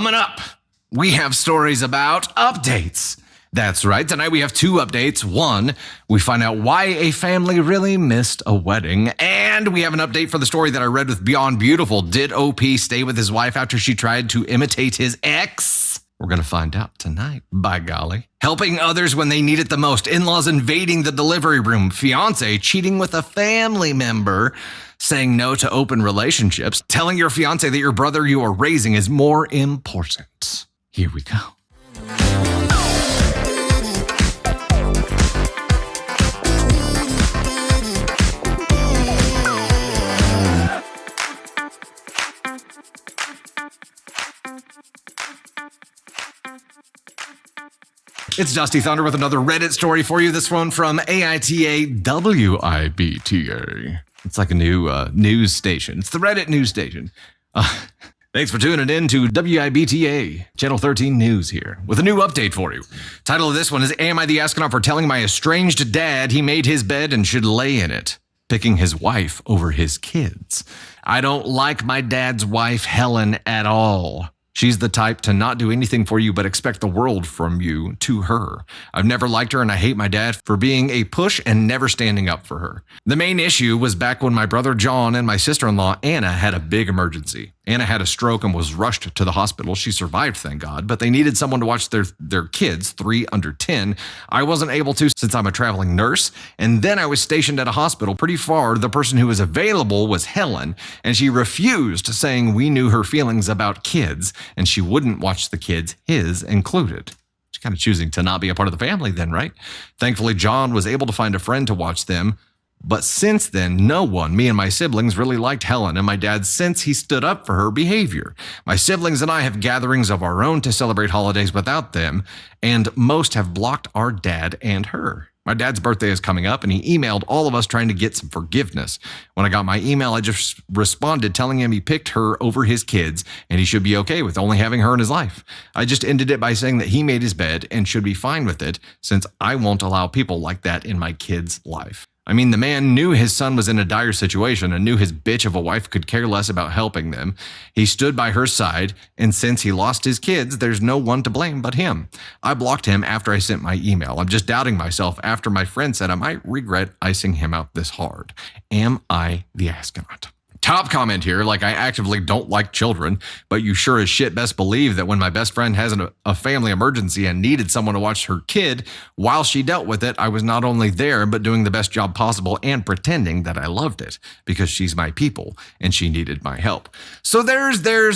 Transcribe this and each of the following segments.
Coming up, we have stories about updates. That's right. Tonight we have two updates. One, we find out why a family really missed a wedding. And we have an update for the story that I read with Beyond Beautiful. Did OP stay with his wife after she tried to imitate his ex? We're going to find out tonight, by golly. Helping others when they need it the most. In-laws invading the delivery room. Fiance cheating with a family member. Saying no to open relationships. Telling your fiance that your brother you are raising is more important. Here we go. It's Dusty Thunder with another Reddit story for you. This one from Aita WIBTA. It's like a new news station. It's the Reddit news station. Thanks for tuning in to WIBTA, Channel 13 News here, with a new update for you. Title of this one is, Am I the Astronaut for telling my estranged dad he made his bed and should lay in it? Picking his wife over his kids. I don't like my dad's wife, Helen, at all. She's the type to not do anything for you but expect the world from you to her. I've never liked her and I hate my dad for being a push and never standing up for her. The main issue was back when my brother John and my sister-in-law Anna had a big emergency. Anna had a stroke and was rushed to the hospital. She survived, thank God, but they needed someone to watch their kids, 3 under 10. I wasn't able to since I'm a traveling nurse, and then I was stationed at a hospital pretty far. The person who was available was Helen, and she refused, saying we knew her feelings about kids, and she wouldn't watch the kids, his included. She's kind of choosing to not be a part of the family then, right? Thankfully, John was able to find a friend to watch them. But since then, no one, me and my siblings, really liked Helen and my dad since he stood up for her behavior. My siblings and I have gatherings of our own to celebrate holidays without them, and most have blocked our dad and her. My dad's birthday is coming up, and he emailed all of us trying to get some forgiveness. When I got my email, I just responded telling him he picked her over his kids, and he should be okay with only having her in his life. I just ended it by saying that he made his bed and should be fine with it, since I won't allow people like that in my kid's life. I mean, the man knew his son was in a dire situation and knew his bitch of a wife could care less about helping them. He stood by her side, and since he lost his kids, there's no one to blame but him. I blocked him after I sent my email. I'm just doubting myself after my friend said I might regret icing him out this hard. Am I the astronaut? Top comment here, like I actively don't like children, but you sure as shit best believe that when my best friend has a family emergency and needed someone to watch her kid while she dealt with it, I was not only there, but doing the best job possible and pretending that I loved it because she's my people and she needed my help. So there's the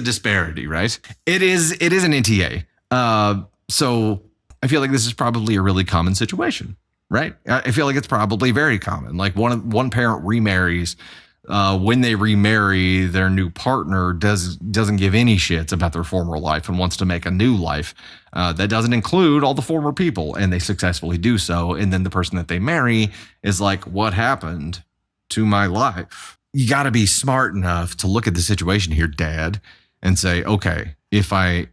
disparity, right? It is an NTA. So I feel like this is probably a really common situation. Right? I feel like it's probably very common. Like one parent remarries. When they remarry, their new partner doesn't give any shits about their former life and wants to make a new life that doesn't include all the former people, and they successfully do so. And then the person that they marry is like, what happened to my life? You got to be smart enough to look at the situation here, Dad, and say, okay, if I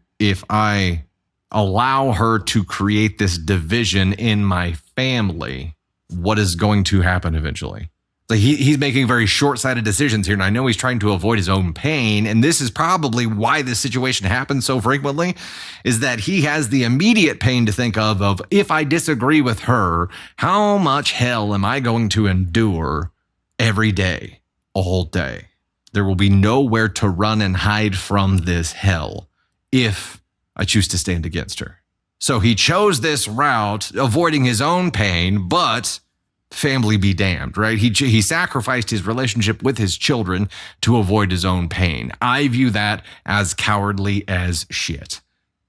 allow her to create this division in my family, what is going to happen eventually? Like he's making very short-sighted decisions here, and I know he's trying to avoid his own pain, and this is probably why this situation happens so frequently, is that he has the immediate pain to think of if I disagree with her, how much hell am I going to endure every day, all day? There will be nowhere to run and hide from this hell if I choose to stand against her. So he chose this route, avoiding his own pain, but family be damned, right? He sacrificed his relationship with his children to avoid his own pain. I view that as cowardly as shit.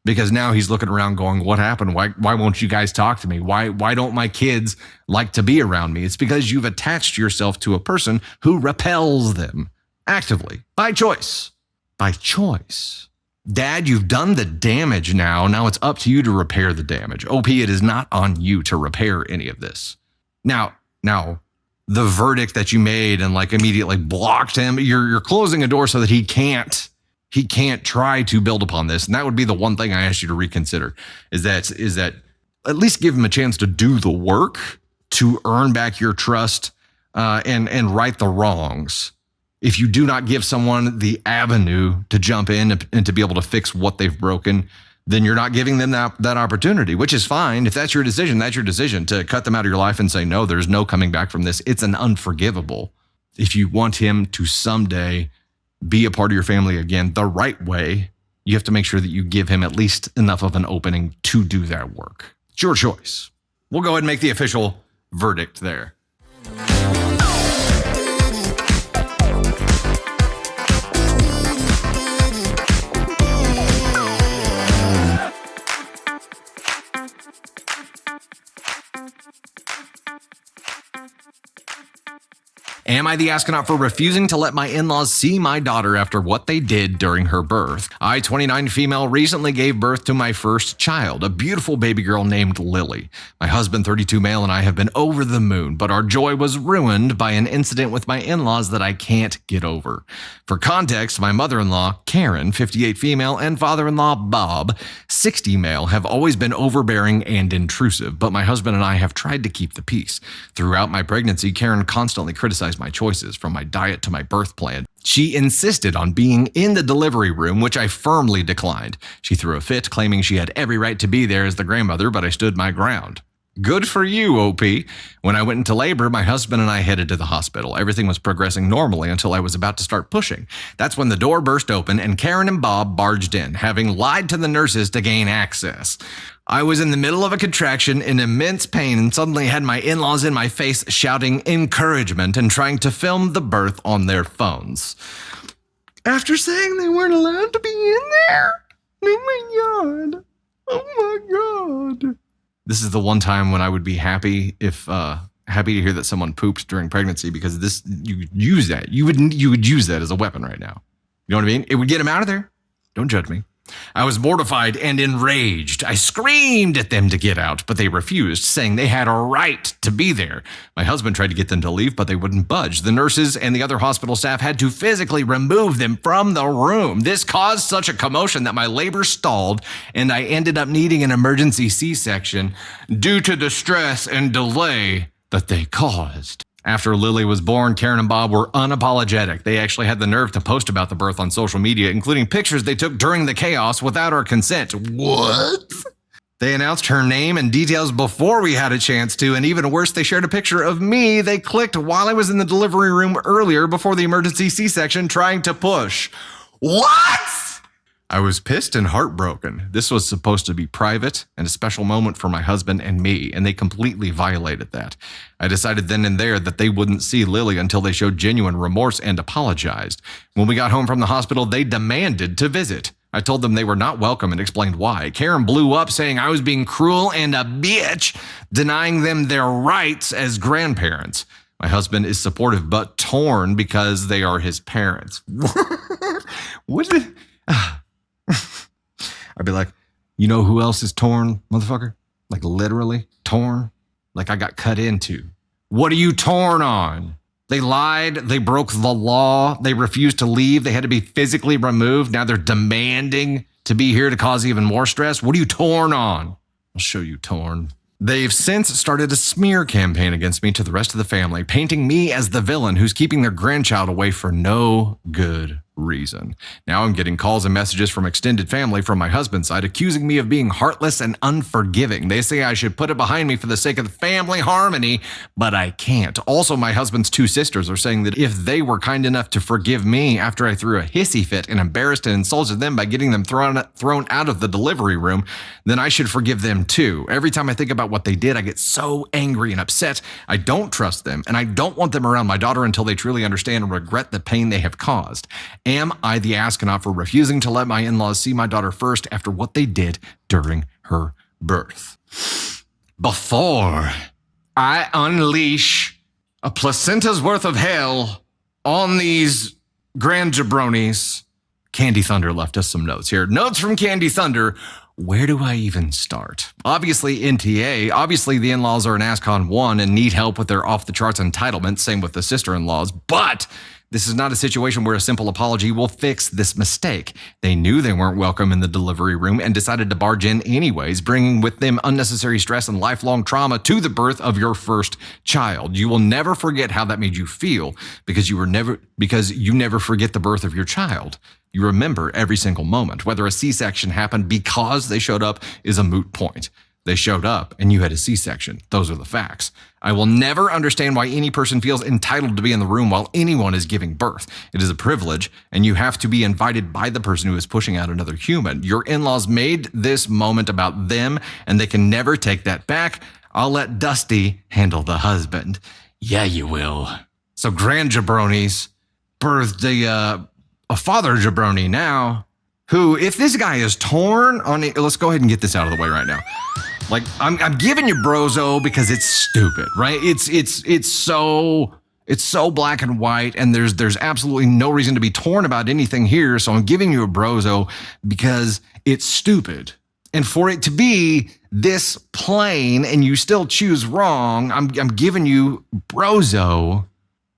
Because now he's looking around going, what happened? Why won't you guys talk to me? Why don't my kids like to be around me? It's because you've attached yourself to a person who repels them actively, by choice. By choice. Dad, you've done the damage now. Now it's up to you to repair the damage. OP, it is not on you to repair any of this. Now, the verdict that you made and like immediately blocked him, you're closing a door so that he can't try to build upon this. And that would be the one thing I asked you to reconsider is that at least give him a chance to do the work to earn back your trust and right the wrongs. If you do not give someone the avenue to jump in and to be able to fix what they've broken, then you're not giving them that opportunity, which is fine. If that's your decision, that's your decision. To cut them out of your life and say, no, there's no coming back from this. It's an unforgivable. If you want him to someday be a part of your family again the right way, you have to make sure that you give him at least enough of an opening to do that work. It's your choice. We'll go ahead and make the official verdict there. Am I the astronaut for refusing to let my in-laws see my daughter after what they did during her birth? I, 29 female, recently gave birth to my first child, a beautiful baby girl named Lily. My husband, 32 male, and I have been over the moon, but our joy was ruined by an incident with my in-laws that I can't get over. For context, my mother-in-law, Karen, 58 female, and father-in-law, Bob, 60 male, have always been overbearing and intrusive, but my husband and I have tried to keep the peace. Throughout my pregnancy, Karen constantly criticized my choices, from my diet to my birth plan. She insisted on being in the delivery room, which I firmly declined. She threw a fit, claiming she had every right to be there as the grandmother, but I stood my ground. Good for you, OP. When I went into labor, my husband and I headed to the hospital. Everything was progressing normally until I was about to start pushing. That's when the door burst open and Karen and Bob barged in, having lied to the nurses to gain access. I was in the middle of a contraction in immense pain and suddenly had my in-laws in my face shouting encouragement and trying to film the birth on their phones. After saying they weren't allowed to be in there? Oh my God. Oh my God. This is the one time when I would be happy happy to hear that someone pooped during pregnancy, because you would use that. You would use that as a weapon right now. You know what I mean? It would get him out of there. Don't judge me. I was mortified and enraged. I screamed at them to get out, but they refused, saying they had a right to be there. My husband tried to get them to leave, but they wouldn't budge. The nurses and the other hospital staff had to physically remove them from the room. This caused such a commotion that my labor stalled, and I ended up needing an emergency C-section due to the stress and delay that they caused. After Lily was born, Karen and Bob were unapologetic. They actually had the nerve to post about the birth on social media, including pictures they took during the chaos without our consent. What? They announced her name and details before we had a chance to, and even worse, they shared a picture of me they clicked while I was in the delivery room earlier before the emergency C-section trying to push. What? I was pissed and heartbroken. This was supposed to be private and a special moment for my husband and me, and they completely violated that. I decided then and there that they wouldn't see Lily until they showed genuine remorse and apologized. When we got home from the hospital, they demanded to visit. I told them they were not welcome and explained why. Karen blew up, saying I was being cruel and a bitch, denying them their rights as grandparents. My husband is supportive but torn because they are his parents. What did... I'd be like, you know who else is torn, motherfucker? Like literally torn? Like I got cut into. What are you torn on? They lied. They broke the law. They refused to leave. They had to be physically removed. Now they're demanding to be here to cause even more stress. What are you torn on? I'll show you torn. They've since started a smear campaign against me to the rest of the family, painting me as the villain who's keeping their grandchild away for no good reason. Now I'm getting calls and messages from extended family from my husband's side accusing me of being heartless and unforgiving. They say I should put it behind me for the sake of the family harmony, but I can't. Also, my husband's two sisters are saying that if they were kind enough to forgive me after I threw a hissy fit and embarrassed and insulted them by getting them thrown out of the delivery room, then I should forgive them too. Every time I think about what they did, I get so angry and upset. I don't trust them, and I don't want them around my daughter until they truly understand and regret the pain they have caused. Am I the astronaut for refusing to let my in-laws see my daughter first after what they did during her birth? Before I unleash a placenta's worth of hell on these grand jabronis, Candy Thunder left us some notes here. Notes from Candy Thunder. Where do I even start? Obviously, NTA. Obviously, the in-laws are an ASCON 1 and need help with their off-the-charts entitlement. Same with the sister-in-laws. But This is not a situation where a simple apology will fix this mistake. They knew they weren't welcome in the delivery room and decided to barge in anyways, bringing with them unnecessary stress and lifelong trauma to the birth of your first child. You will never forget how that made you feel because you never forget the birth of your child. You remember every single moment. Whether a C-section happened because they showed up is a moot point. They showed up and you had a C-section. Those are the facts. I will never understand why any person feels entitled to be in the room while anyone is giving birth. It is a privilege, and you have to be invited by the person who is pushing out another human. Your in-laws made this moment about them, and they can never take that back. I'll let Dusty handle the husband. Yeah, you will. So grand jabronis birthed a father jabroni now, who, if this guy is torn on it, let's go ahead and get this out of the way right now. Like, I'm giving you brozo because it's stupid, right? It's so black and white, and there's absolutely no reason to be torn about anything here. So I'm giving you a brozo because it's stupid. And for it to be this plain and you still choose wrong, I'm giving you brozo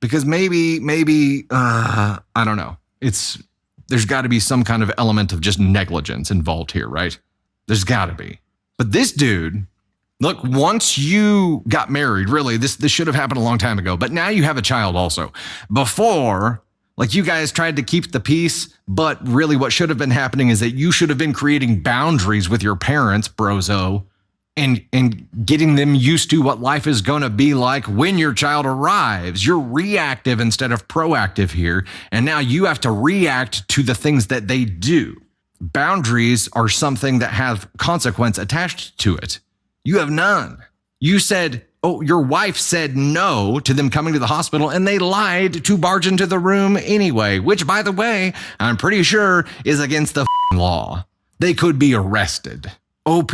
because maybe I don't know. There's got to be some kind of element of just negligence involved here, right? There's got to be. But this dude, look, once you got married, really, this should have happened a long time ago, but now you have a child also. Before, like, you guys tried to keep the peace, but really what should have been happening is that you should have been creating boundaries with your parents, brozo, and getting them used to what life is going to be like when your child arrives. You're reactive instead of proactive here, and now you have to react to the things that they do. Boundaries are something that have consequence attached to it. You have none. You said, your wife said no to them coming to the hospital, and they lied to barge into the room anyway, which, by the way, I'm pretty sure is against the law. They could be arrested. OP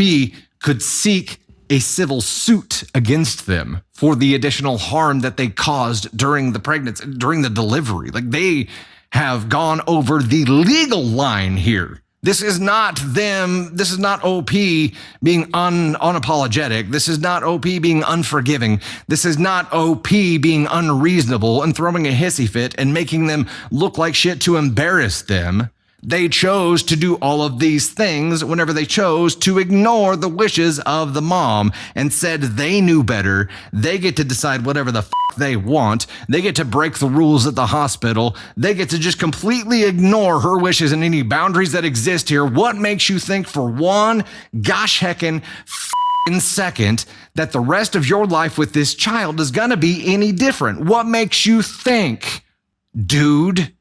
could seek a civil suit against them for the additional harm that they caused during the pregnancy, during the delivery. Like, they have gone over the legal line here. This is not them. This is not OP being unapologetic. This is not OP being unforgiving. This is not OP being unreasonable and throwing a hissy fit and making them look like shit to embarrass them. They chose to do all of these things whenever they chose to ignore the wishes of the mom and said they knew better. They get to decide whatever the they want. They get to break the rules at the hospital. They get to just completely ignore her wishes and any boundaries that exist here. What makes you think for one gosh heckin' second that the rest of your life with this child is gonna be any different? What makes you think, dude,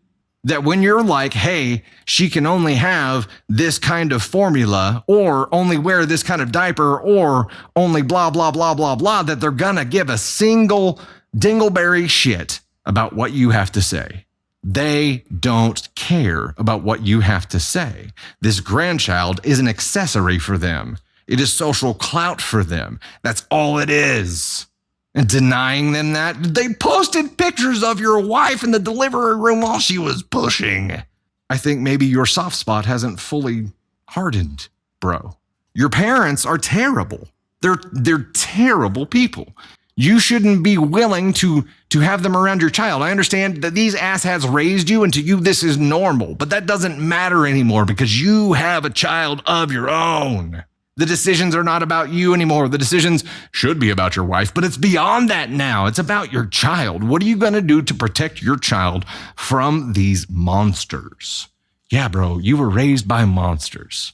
that when you're like, hey, she can only have this kind of formula or only wear this kind of diaper or only blah, blah, blah, blah, blah, that they're gonna give a single dingleberry shit about what you have to say? They don't care about what you have to say. This grandchild is an accessory for them. It is social clout for them. That's all it is. And denying them that, they posted pictures of your wife in the delivery room while she was pushing. I think maybe your soft spot hasn't fully hardened, bro. Your parents are terrible. They're terrible people. You shouldn't be willing to have them around your child. I understand that these asshats raised you, and to you this is normal, but that doesn't matter anymore because you have a child of your own. The decisions are not about you anymore. The decisions should be about your wife, but it's beyond that now. It's about your child. What are you going to do to protect your child from these monsters? Yeah, bro, you were raised by monsters.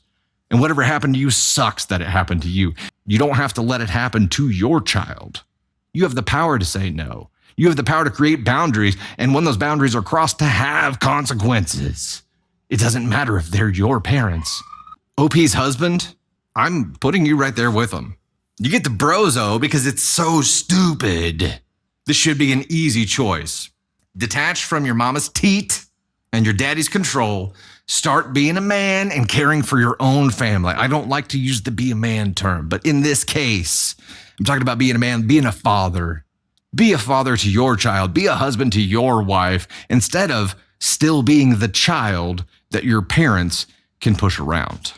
And whatever happened to you sucks that it happened to you. You don't have to let it happen to your child. You have the power to say no. You have the power to create boundaries, and when those boundaries are crossed, to have consequences. It doesn't matter if they're your parents. OP's husband, I'm putting you right there with him. You get the brozo because it's so stupid. This should be an easy choice. Detach from your mama's teat and your daddy's control. Start being a man and caring for your own family. I don't like to use the be a man term, but in this case, I'm talking about being a man, being a father. Be a father to your child. Be a husband to your wife instead of still being the child that your parents can push around.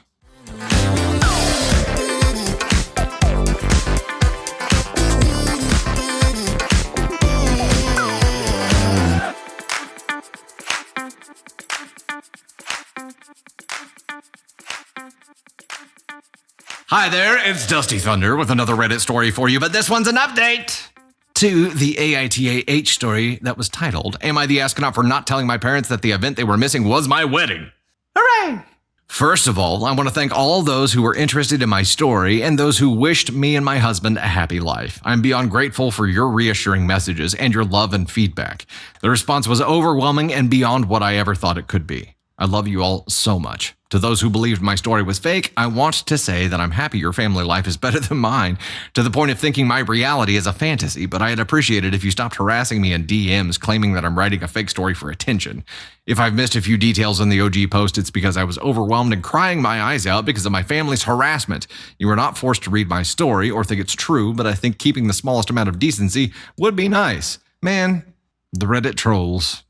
Hi there, it's Dusty Thunder with another Reddit story for you, but this one's an update to the Aitah story that was titled, Am I the Astronaut for Not Telling My Parents That the Event They Were Missing Was My Wedding? Hooray! First of all, I want to thank all those who were interested in my story and those who wished me and my husband a happy life. I'm beyond grateful for your reassuring messages and your love and feedback. The response was overwhelming and beyond what I ever thought it could be. I love you all so much. To those who believed my story was fake, I want to say that I'm happy your family life is better than mine, to the point of thinking my reality is a fantasy, but I'd appreciate it if you stopped harassing me in DMs claiming that I'm writing a fake story for attention. If I've missed a few details in the OG post, it's because I was overwhelmed and crying my eyes out because of my family's harassment. You are not forced to read my story or think it's true, but I think keeping the smallest amount of decency would be nice. Man, the Reddit trolls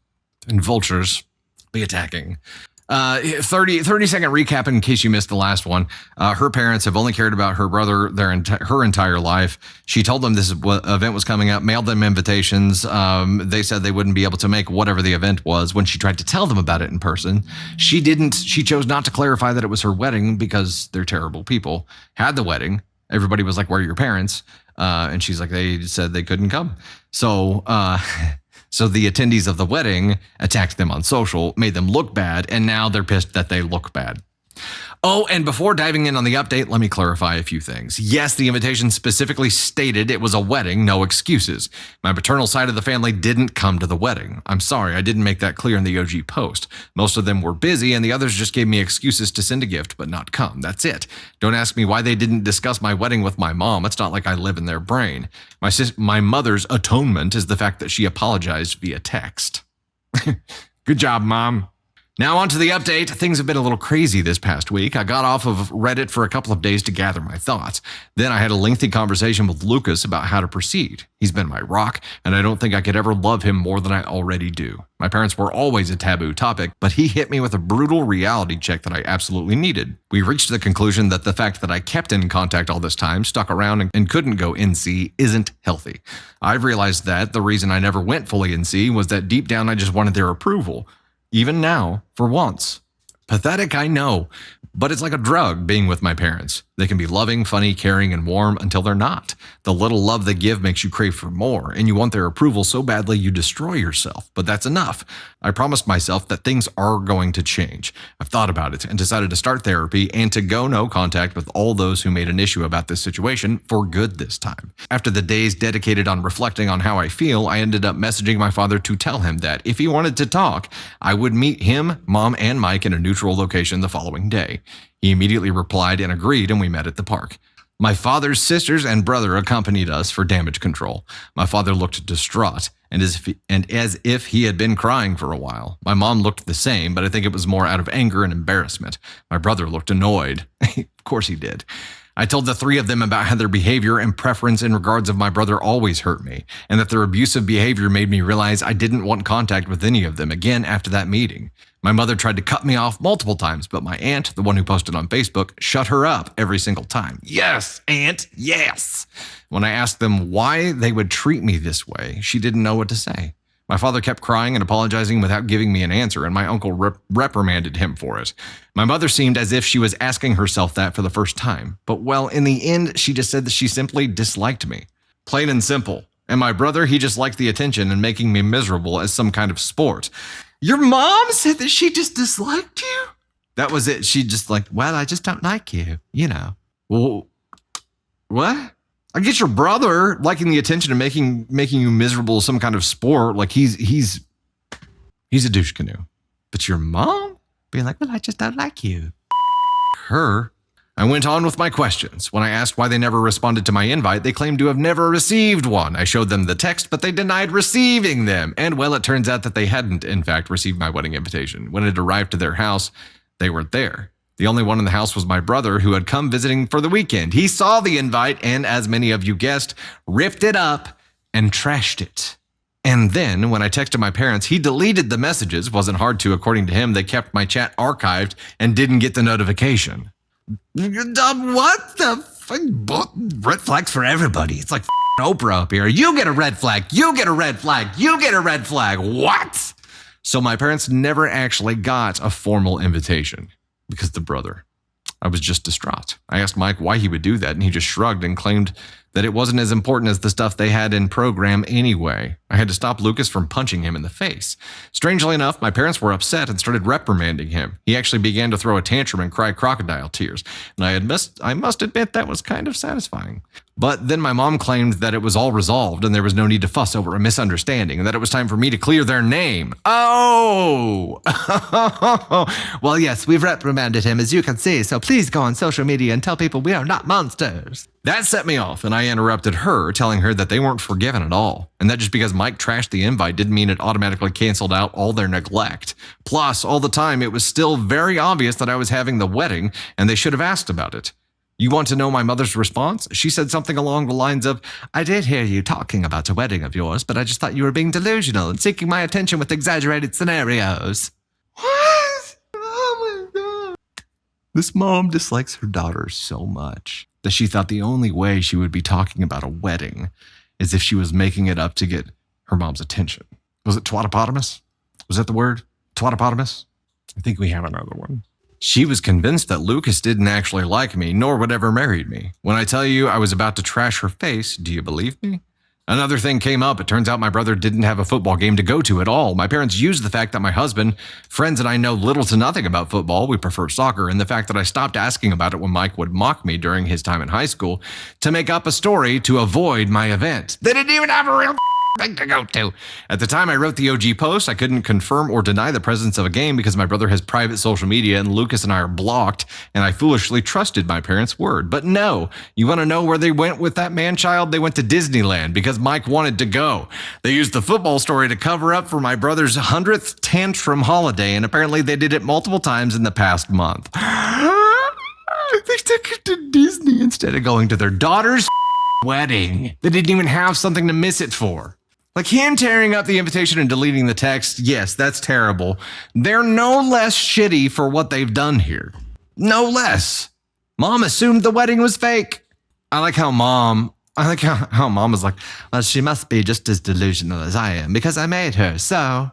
and vultures be attacking. 30-second recap in case you missed the last one. Her parents have only cared about her brother her entire life. She told them this event was coming up, mailed them invitations. They said they wouldn't be able to make whatever the event was. When she tried to tell them about it in person, she didn't. She chose not to clarify that it was her wedding because they're terrible people. Had the wedding. Everybody was like, where are your parents? And she's like, they said they couldn't come. So the attendees of the wedding attacked them on social, made them look bad, and now they're pissed that they look bad. Oh, and before diving in on the update, let me clarify a few things. Yes, the invitation specifically stated it was a wedding, no excuses. My paternal side of the family didn't come to the wedding. I'm sorry, I didn't make that clear in the OG post. Most of them were busy, and the others just gave me excuses to send a gift, but not come. That's it. Don't ask me why they didn't discuss my wedding with my mom. It's not like I live in their brain. My mother's atonement is the fact that she apologized via text. Good job, Mom. Now on to the update. Things have been a little crazy this past week. I got off of Reddit for a couple of days to gather my thoughts. Then I had a lengthy conversation with Lucas about how to proceed. He's been my rock, and I don't think I could ever love him more than I already do. My parents were always a taboo topic, but he hit me with a brutal reality check that I absolutely needed. We reached the conclusion that the fact that I kept in contact all this time, stuck around, and couldn't go NC isn't healthy. I've realized that the reason I never went fully NC was that deep down I just wanted their approval. Even now, for once. Pathetic, I know, but it's like a drug being with my parents. They can be loving, funny, caring, and warm until they're not. The little love they give makes you crave for more, and you want their approval so badly you destroy yourself. But that's enough. I promised myself that things are going to change. I've thought about it and decided to start therapy and to go no contact with all those who made an issue about this situation for good this time. After the days dedicated on reflecting on how I feel, I ended up messaging my father to tell him that if he wanted to talk, I would meet him, Mom, and Mike in a neutral location the following day. He immediately replied and agreed, and we met at the park. My father's sisters and brother accompanied us for damage control. My father looked distraught, and as if he had been crying for a while. My mom looked the same, but I think it was more out of anger and embarrassment. My brother looked annoyed. Of course he did. I told the three of them about how their behavior and preference in regards of my brother always hurt me, and that their abusive behavior made me realize I didn't want contact with any of them again after that meeting. My mother tried to cut me off multiple times, but my aunt, the one who posted on Facebook, shut her up every single time. Yes, aunt, yes. When I asked them why they would treat me this way, she didn't know what to say. My father kept crying and apologizing without giving me an answer, and my uncle reprimanded him for it. My mother seemed as if she was asking herself that for the first time, but well, in the end, she just said that she simply disliked me. Plain and simple. And my brother, he just liked the attention and making me miserable as some kind of sport. Your mom said that she just disliked you? That was it. She just like, well, I just don't like you, you know. Well, what? I guess your brother liking the attention and making you miserable is some kind of sport. Like he's a douche canoe. But your mom being like, well, I just don't like you. Her. I went on with my questions. When I asked why they never responded to my invite, they claimed to have never received one. I showed them the text, but they denied receiving them. And well, it turns out that they hadn't, in fact, received my wedding invitation. When it arrived to their house, they weren't there. The only one in the house was my brother, who had come visiting for the weekend. He saw the invite and, as many of you guessed, ripped it up and trashed it. And then, when I texted my parents, he deleted the messages. Wasn't hard to, according to him. They kept my chat archived and didn't get the notification. What the fuck? Red flags for everybody. It's like Oprah up here. You get a red flag. You get a red flag. You get a red flag. What? So my parents never actually got a formal invitation because of the brother. I was just distraught. I asked Mike why he would do that, and he just shrugged and claimed that it wasn't as important as the stuff they had in program anyway. I had to stop Lucas from punching him in the face. Strangely enough, my parents were upset and started reprimanding him. He actually began to throw a tantrum and cry crocodile tears, and I must admit that was kind of satisfying. But then my mom claimed that it was all resolved and there was no need to fuss over a misunderstanding and that it was time for me to clear their name. Oh! Well, yes, we've reprimanded him, as you can see, so please go on social media and tell people we are not monsters. That set me off, and I interrupted her, telling her that they weren't forgiven at all, and that just because Mike trashed the invite didn't mean it automatically canceled out all their neglect. Plus, all the time, it was still very obvious that I was having the wedding, and they should have asked about it. You want to know my mother's response? She said something along the lines of, I did hear you talking about a wedding of yours, but I just thought you were being delusional and seeking my attention with exaggerated scenarios. What? Oh my God. This mom dislikes her daughter so much that she thought the only way she would be talking about a wedding is if she was making it up to get her mom's attention. Was it twatopotamus? Was that the word? Twatopotamus? I think we have another one. She was convinced that Lucas didn't actually like me, nor would ever marry me. When I tell you I was about to trash her face, do you believe me? Another thing came up. It turns out my brother didn't have a football game to go to at all. My parents used the fact that my husband, friends, and I know little to nothing about football, we prefer soccer, and the fact that I stopped asking about it when Mike would mock me during his time in high school to make up a story to avoid my event. They didn't even have a real thing to go to. At the time I wrote the OG post, I couldn't confirm or deny the presence of a game because my brother has private social media and Lucas and I are blocked, and I foolishly trusted my parents' word. But no, you want to know where they went with that man-child? They went to Disneyland because Mike wanted to go. They used the football story to cover up for my brother's 100th tantrum holiday, and apparently they did it multiple times in the past month. They took it to Disney instead of going to their daughter's wedding. They didn't even have something to miss it for. Like him tearing up the invitation and deleting the text, yes, that's terrible. They're no less shitty for what they've done here. No less. Mom assumed the wedding was fake. I like how mom was like, well, she must be just as delusional as I am because I made her, so.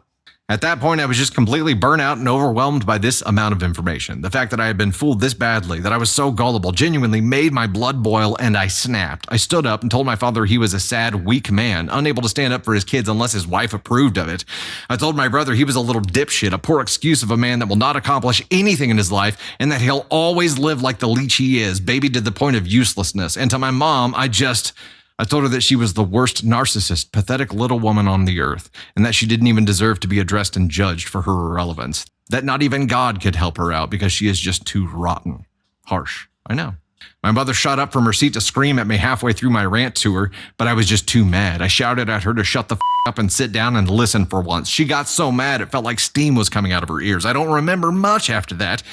At that point, I was just completely burnt out and overwhelmed by this amount of information. The fact that I had been fooled this badly, that I was so gullible, genuinely made my blood boil, and I snapped. I stood up and told my father he was a sad, weak man, unable to stand up for his kids unless his wife approved of it. I told my brother he was a little dipshit, a poor excuse of a man that will not accomplish anything in his life, and that he'll always live like the leech he is, baby to the point of uselessness. And to my mom, I told her that she was the worst narcissist, pathetic little woman on the earth, and that she didn't even deserve to be addressed and judged for her irrelevance. That not even God could help her out because she is just too rotten. Harsh, I know. My mother shot up from her seat to scream at me halfway through my rant to her, but I was just too mad. I shouted at her to shut the up and sit down and listen for once. She got so mad it felt like steam was coming out of her ears. I don't remember much after that.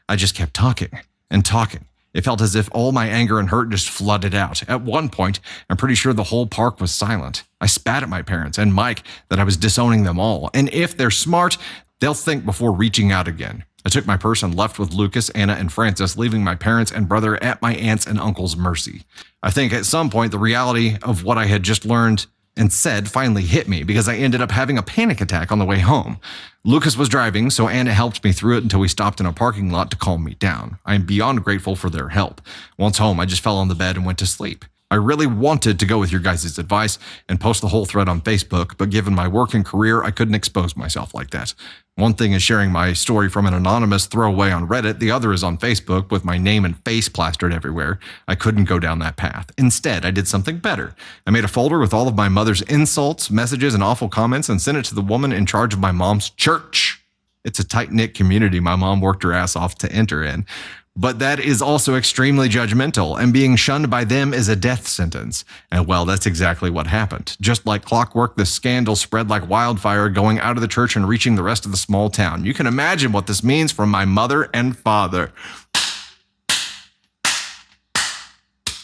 I just kept talking and talking. It felt as if all my anger and hurt just flooded out. At one point, I'm pretty sure the whole park was silent. I spat at my parents and Mike that I was disowning them all. And if they're smart, they'll think before reaching out again. I took my purse and left with Lucas, Anna, and Francis, leaving my parents and brother at my aunt's and uncle's mercy. I think at some point, the reality of what I had just learned and said finally hit me because I ended up having a panic attack on the way home. Lucas was driving, so Anna helped me through it until we stopped in a parking lot to calm me down. I am beyond grateful for their help. Once home, I just fell on the bed and went to sleep. I really wanted to go with your guys' advice and post the whole thread on Facebook, but given my work and career, I couldn't expose myself like that. One thing is sharing my story from an anonymous throwaway on Reddit. The other is on Facebook with my name and face plastered everywhere. I couldn't go down that path. Instead, I did something better. I made a folder with all of my mother's insults, messages, and awful comments and sent it to the woman in charge of my mom's church. It's a tight-knit community my mom worked her ass off to enter in. But that is also extremely judgmental, and being shunned by them is a death sentence. And well, that's exactly what happened. Just like clockwork, the scandal spread like wildfire, going out of the church and reaching the rest of the small town. You can imagine what this means for my mother and father.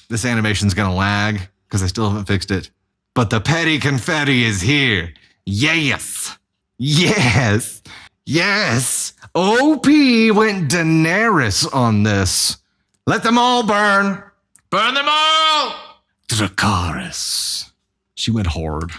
This animation's gonna lag, because I still haven't fixed it. But the petty confetti is here. Yes! Yes! Yes! OP went Daenerys on this. Let them all burn. Burn them all! Dracarys. She went hard.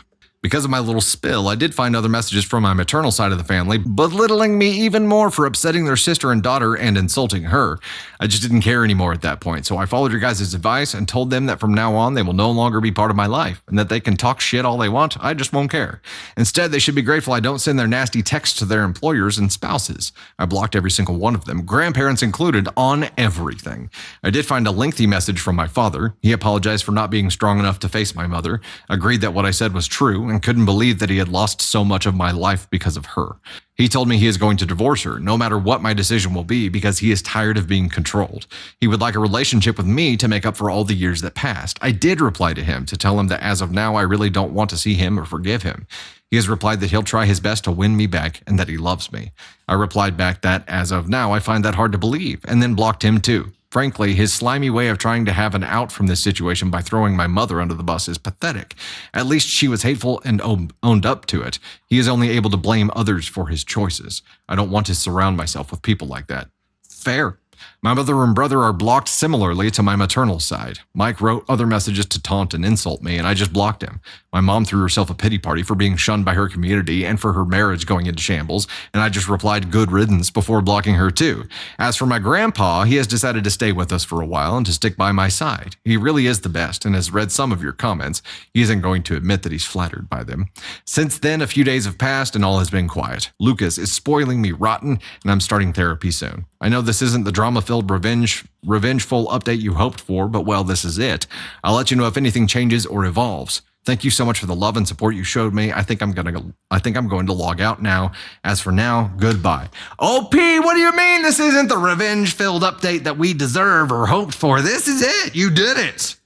Because of my little spill, I did find other messages from my maternal side of the family, belittling me even more for upsetting their sister and daughter and insulting her. I just didn't care anymore at that point, so I followed your guys' advice and told them that from now on they will no longer be part of my life, and that they can talk shit all they want, I just won't care. Instead, they should be grateful I don't send their nasty texts to their employers and spouses. I blocked every single one of them, grandparents included, on everything. I did find a lengthy message from my father. He apologized for not being strong enough to face my mother, agreed that what I said was true, and couldn't believe that he had lost so much of my life because of her. He told me he is going to divorce her, no matter what my decision will be, because he is tired of being controlled. He would like a relationship with me to make up for all the years that passed. I did reply to him to tell him that as of now, I really don't want to see him or forgive him. He has replied that he'll try his best to win me back and that he loves me. I replied back that as of now, I find that hard to believe, and then blocked him too. Frankly, his slimy way of trying to have an out from this situation by throwing my mother under the bus is pathetic. At least she was hateful and owned up to it. He is only able to blame others for his choices. I don't want to surround myself with people like that. Fair. My mother and brother are blocked similarly to my maternal side. Mike wrote other messages to taunt and insult me, and I just blocked him. My mom threw herself a pity party for being shunned by her community and for her marriage going into shambles, and I just replied good riddance before blocking her too. As for my grandpa, he has decided to stay with us for a while and to stick by my side. He really is the best and has read some of your comments. He isn't going to admit that he's flattered by them. Since then, a few days have passed and all has been quiet. Lucas is spoiling me rotten, and I'm starting therapy soon. I know this isn't the drama-filled revengeful update you hoped for, but well, this is it. I'll let you know if anything changes or evolves. Thank you so much for the love and support you showed me. I think I'm going to log out now. As for now, goodbye. OP, what do you mean this isn't the revenge-filled update that we deserve or hoped for? This is it. You did it.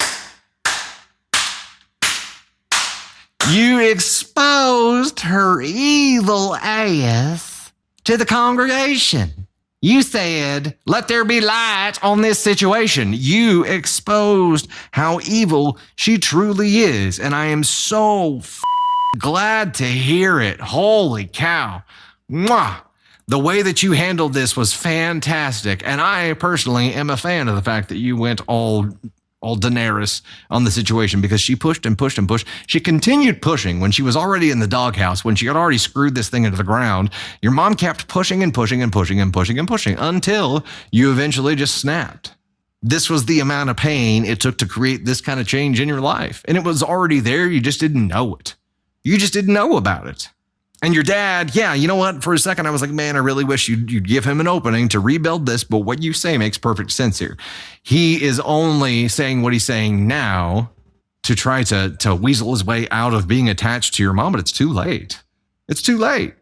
You exposed her evil ass to the congregation. You said, let there be light on this situation. You exposed how evil she truly is. And I am so glad to hear it. Holy cow. Mwah. The way that you handled this was fantastic. And I personally am a fan of the fact that you went all Daenerys on the situation, because she pushed and pushed and pushed. She continued pushing when she was already in the doghouse, when she had already screwed this thing into the ground. Your mom kept pushing and pushing and pushing and pushing and pushing until you eventually just snapped. This was the amount of pain it took to create this kind of change in your life. And it was already there. You just didn't know it. You just didn't know about it. And your dad, yeah, you know what? For a second, I was like, man, I really wish you'd give him an opening to rebuild this. But what you say makes perfect sense here. He is only saying what he's saying now to try to weasel his way out of being attached to your mom, but it's too late. It's too late.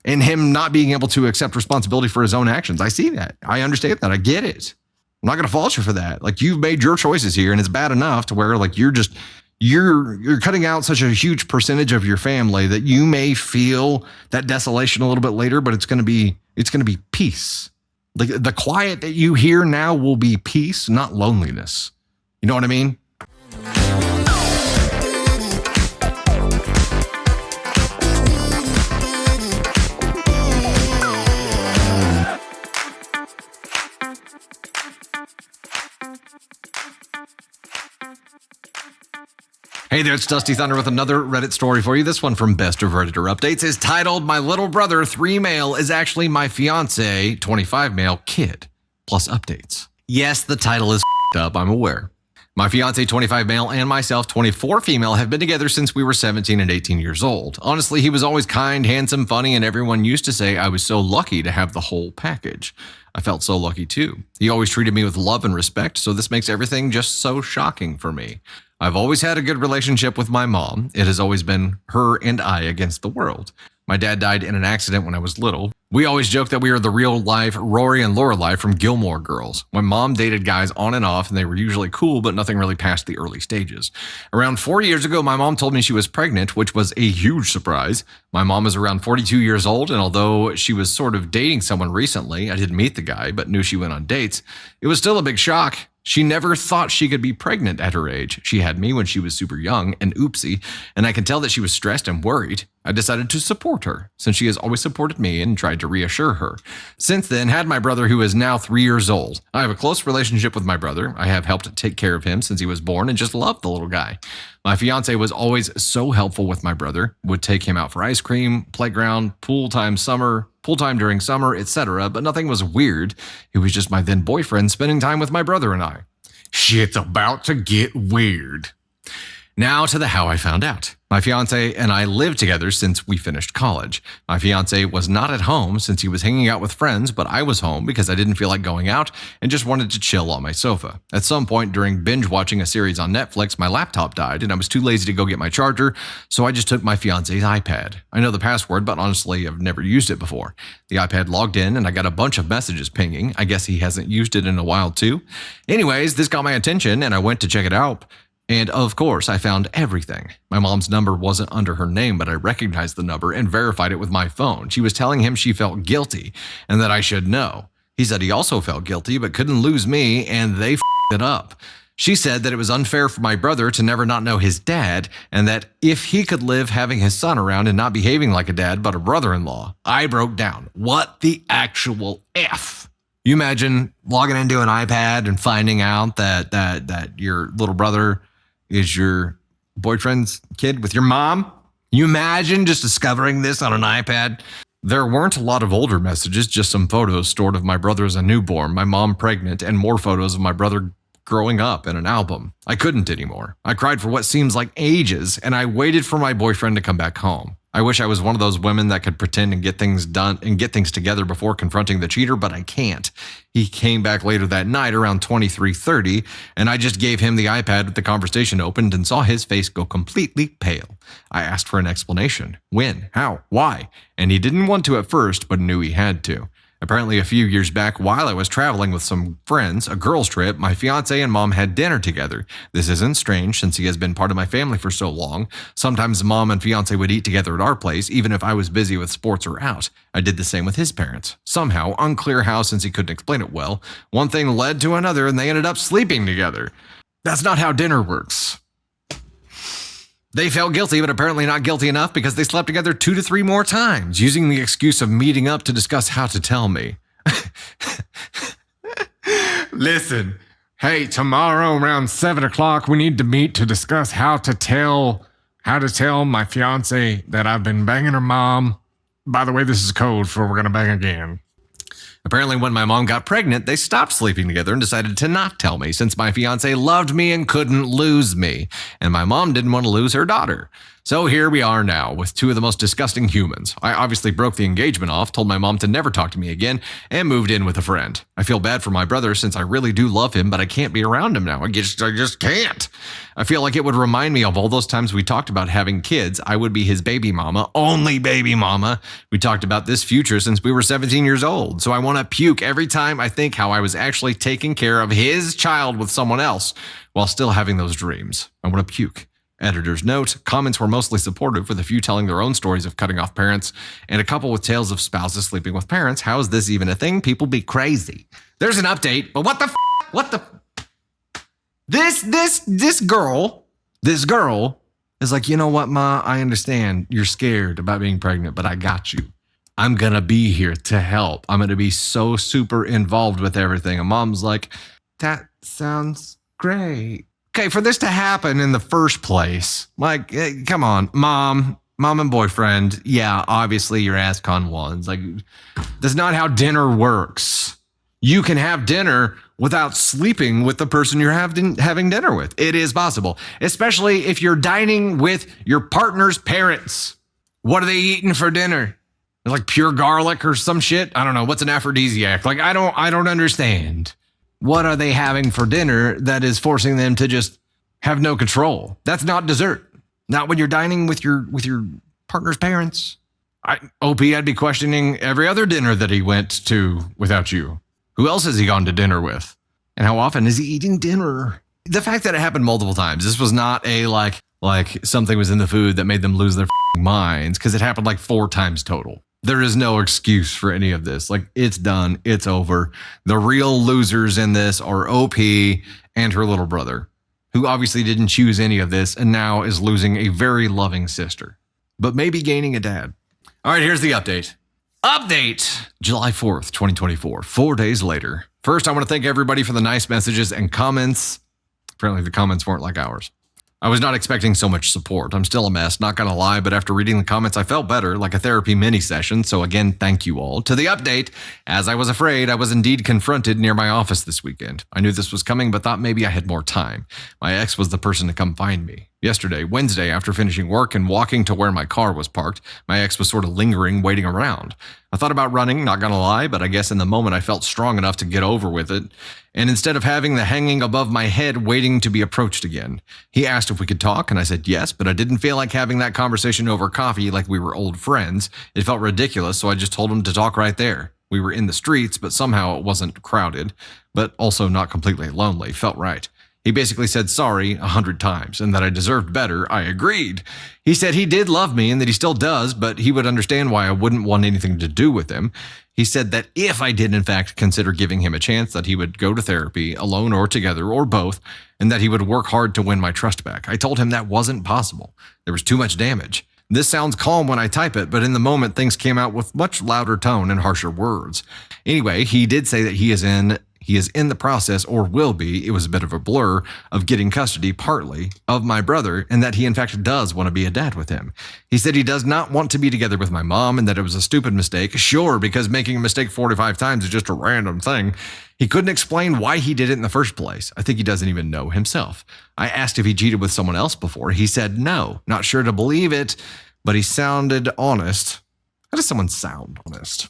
And him not being able to accept responsibility for his own actions. I see that. I understand that. I get it. I'm not going to fault you for that. Like, you've made your choices here, and it's bad enough to where, like, you're cutting out such a huge percentage of your family that you may feel that desolation a little bit later, but it's going to be peace. The quiet that you hear now will be peace, not loneliness. You know what I mean? Hey there, it's Dusty Thunder with another Reddit story for you. This one from Best of Redditor Updates is titled, My Little Brother, 3 Male, is actually my fiance, 25 male, kid. Plus updates. Yes, the title is up, I'm aware. My fiance, 25 male, and myself, 24 female, have been together since we were 17 and 18 years old. Honestly, he was always kind, handsome, funny, and everyone used to say I was so lucky to have the whole package. I felt so lucky too. He always treated me with love and respect, so this makes everything just so shocking for me. I've always had a good relationship with my mom. It has always been her and I against the world. My dad died in an accident when I was little. We always joke that we are the real life Rory and Lorelai from Gilmore Girls. My mom dated guys on and off, and they were usually cool, but nothing really past the early stages. Around 4 years ago, my mom told me she was pregnant, which was a huge surprise. My mom is around 42 years old, and although she was sort of dating someone recently, I didn't meet the guy, but knew she went on dates. It was still a big shock. She never thought she could be pregnant at her age. She had me when she was super young and oopsie, and I can tell that she was stressed and worried. I decided to support her, since she has always supported me, and tried to reassure her. Since then, had my brother, who is now 3 years old. I have a close relationship with my brother. I have helped take care of him since he was born and just loved the little guy. My fiance was always so helpful with my brother, would take him out for ice cream, playground, pool time during summer, etc., but nothing was weird. He was just my then boyfriend spending time with my brother and I. Shit's about to get weird. Now to the how I found out. My fiance and I lived together since we finished college. My fiance was not at home since he was hanging out with friends, but I was home because I didn't feel like going out and just wanted to chill on my sofa. At some point during binge watching a series on Netflix, my laptop died and I was too lazy to go get my charger, so I just took my fiance's iPad. I know the password, but honestly, I've never used it before. The iPad logged in and I got a bunch of messages pinging. I guess he hasn't used it in a while too. Anyways, this got my attention and I went to check it out. And of course, I found everything. My mom's number wasn't under her name, but I recognized the number and verified it with my phone. She was telling him she felt guilty and that I should know. He said he also felt guilty, but couldn't lose me, and they f***ed it up. She said that it was unfair for my brother to never not know his dad, and that if he could live having his son around and not behaving like a dad, but a brother-in-law. I broke down. What the actual F? You imagine logging into an iPad and finding out that your little brother is your boyfriend's kid with your mom? You imagine just discovering this on an iPad? There weren't a lot of older messages, just some photos stored of my brother as a newborn, my mom pregnant, and more photos of my brother growing up in an album. I couldn't anymore. I cried for what seems like ages, and I waited for my boyfriend to come back home. I wish I was one of those women that could pretend and get things done and get things together before confronting the cheater, but I can't. He came back later that night around 23:30, and I just gave him the iPad with the conversation opened and saw his face go completely pale. I asked for an explanation. When? How? Why? And he didn't want to at first, but knew he had to. Apparently, a few years back, while I was traveling with some friends, a girls' trip, my fiance and mom had dinner together. This isn't strange since he has been part of my family for so long. Sometimes mom and fiance would eat together at our place, even if I was busy with sports or out. I did the same with his parents. Somehow, unclear how since he couldn't explain it well, one thing led to another and they ended up sleeping together. That's not how dinner works. They felt guilty, but apparently not guilty enough because they slept together 2 to 3 more times, using the excuse of meeting up to discuss how to tell me. Listen, hey, tomorrow around 7 o'clock, we need to meet to discuss how to tell my fiance that I've been banging her mom. By the way, this is code for we're going to bang again. Apparently, when my mom got pregnant, they stopped sleeping together and decided to not tell me since my fiance loved me and couldn't lose me. And my mom didn't want to lose her daughter. So here we are now with 2 of the most disgusting humans. I obviously broke the engagement off, told my mom to never talk to me again, and moved in with a friend. I feel bad for my brother since I really do love him, but I can't be around him now. I just can't. I feel like it would remind me of all those times we talked about having kids. I would be his baby mama, only baby mama. We talked about this future since we were 17 years old. So I want to puke every time I think how I was actually taking care of his child with someone else while still having those dreams. I want to puke. Editor's note, comments were mostly supportive, with a few telling their own stories of cutting off parents, and a couple with tales of spouses sleeping with parents. How is this even a thing? People be crazy. There's an update, but what the This girl is like, you know what, Ma, I understand you're scared about being pregnant, but I got you. I'm going to be here to help. I'm going to be so super involved with everything. And Mom's like, that sounds great. Okay, for this to happen in the first place, like, come on, mom and boyfriend. Yeah, obviously you're ASCON ones. Like, that's not how dinner works. You can have dinner without sleeping with the person you're having dinner with. It is possible, especially if you're dining with your partner's parents. What are they eating for dinner? Like pure garlic or some shit? I don't know. What's an aphrodisiac? Like, I don't understand. What are they having for dinner that is forcing them to just have no control? That's not dessert. Not when you're dining with your partner's parents. I'd be questioning every other dinner that he went to without you. Who else has he gone to dinner with? And how often is he eating dinner? The fact that it happened multiple times. This was not a like something was in the food that made them lose their minds, because it happened like 4 times total. There is no excuse for any of this. Like, it's done. It's over. The real losers in this are OP and her little brother, who obviously didn't choose any of this and now is losing a very loving sister, but maybe gaining a dad. All right, here's the update. Update! July 4th, 2024, 4 days later. First, I want to thank everybody for the nice messages and comments. Apparently, the comments weren't like ours. I was not expecting so much support. I'm still a mess, not gonna lie, but after reading the comments, I felt better, like a therapy mini session. So again, thank you all. To the update, as I was afraid, I was indeed confronted near my office this weekend. I knew this was coming, but thought maybe I had more time. My ex was the person to come find me. Yesterday, Wednesday, after finishing work and walking to where my car was parked, my ex was sort of lingering, waiting around. I thought about running, not gonna lie, but I guess in the moment I felt strong enough to get over with it. And instead of having the hanging above my head waiting to be approached again, he asked if we could talk, and I said yes, but I didn't feel like having that conversation over coffee like we were old friends. It felt ridiculous, so I just told him to talk right there. We were in the streets, but somehow it wasn't crowded, but also not completely lonely. Felt right. He basically said sorry 100 times and that I deserved better. I agreed. He said he did love me and that he still does, but he would understand why I wouldn't want anything to do with him. He said that if I did in fact consider giving him a chance, that he would go to therapy, alone or together or both, and that he would work hard to win my trust back. I told him that wasn't possible. There was too much damage. This sounds calm when I type it, but in the moment things came out with much louder tone and harsher words. Anyway, he did say that he is in the process, or will be, it was a bit of a blur, of getting custody partly of my brother, and that he in fact does want to be a dad with him. He said he does not want to be together with my mom and that it was a stupid mistake. Sure, because making a mistake 45 times is just a random thing. He couldn't explain why he did it in the first place. I think he doesn't even know himself. I asked if he cheated with someone else before. He said no, not sure to believe it, but he sounded honest. How does someone sound honest?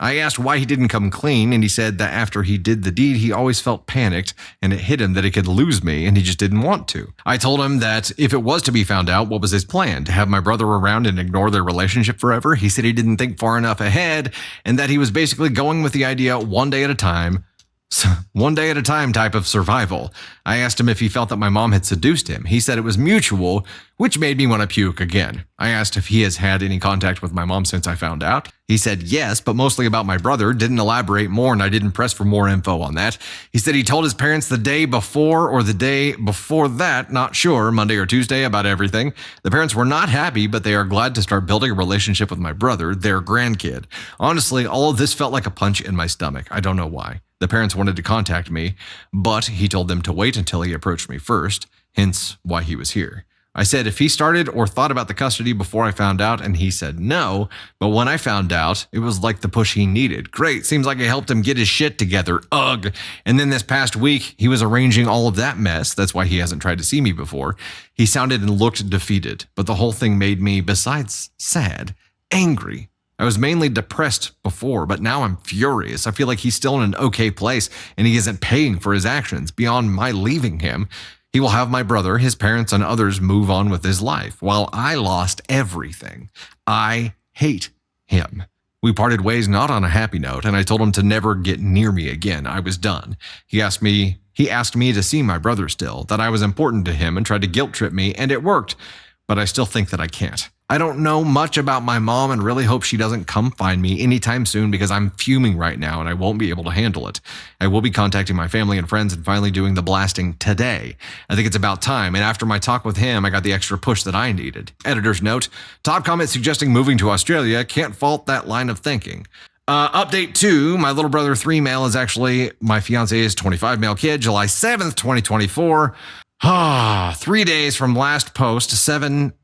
I asked why he didn't come clean, and he said that after he did the deed, he always felt panicked, and it hit him that he could lose me, and he just didn't want to. I told him that if it was to be found out, what was his plan? To have my brother around and ignore their relationship forever? He said he didn't think far enough ahead, and that he was basically going with the idea one day at a time type of survival. I asked him if he felt that my mom had seduced him. He said it was mutual, which made me want to puke again. I asked if he has had any contact with my mom since I found out. He said yes, but mostly about my brother, didn't elaborate more, and I didn't press for more info on that. He said he told his parents the day before or the day before that, not sure, Monday or Tuesday, about everything. The parents were not happy, but they are glad to start building a relationship with my brother, their grandkid. Honestly, all of this felt like a punch in my stomach. I don't know why. The parents wanted to contact me, but he told them to wait until he approached me first, hence why he was here. I said if he started or thought about the custody before I found out, and he said no, but when I found out, it was like the push he needed. Great, seems like I helped him get his shit together, ugh. And then this past week, he was arranging all of that mess, that's why he hasn't tried to see me before. He sounded and looked defeated, but the whole thing made me, besides sad, angry. I was mainly depressed before, but now I'm furious. I feel like he's still in an okay place, and he isn't paying for his actions beyond my leaving him. He will have my brother, his parents, and others move on with his life, while I lost everything. I hate him. We parted ways not on a happy note, and I told him to never get near me again. I was done. He asked me to see my brother still, that I was important to him, and tried to guilt trip me, and it worked, but I still think that I can't. I don't know much about my mom and really hope she doesn't come find me anytime soon because I'm fuming right now and I won't be able to handle it. I will be contacting my family and friends and finally doing the blasting today. I think it's about time, and after my talk with him, I got the extra push that I needed. Editor's note, top comment suggesting moving to Australia, can't fault that line of thinking. Update 2, my little brother 3 male is actually my fiance's 25 male kid, July 7th, 2024. 3 days from last post, 7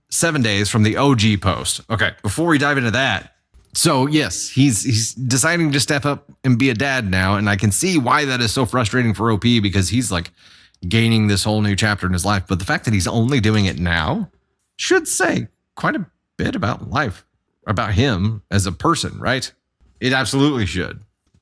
days from the OG post. Okay, before we dive into that, so yes, he's deciding to step up and be a dad now, and I can see why that is so frustrating for OP because he's like gaining this whole new chapter in his life. But the fact that he's only doing it now should say quite a bit about life, about him as a person, right? It absolutely should.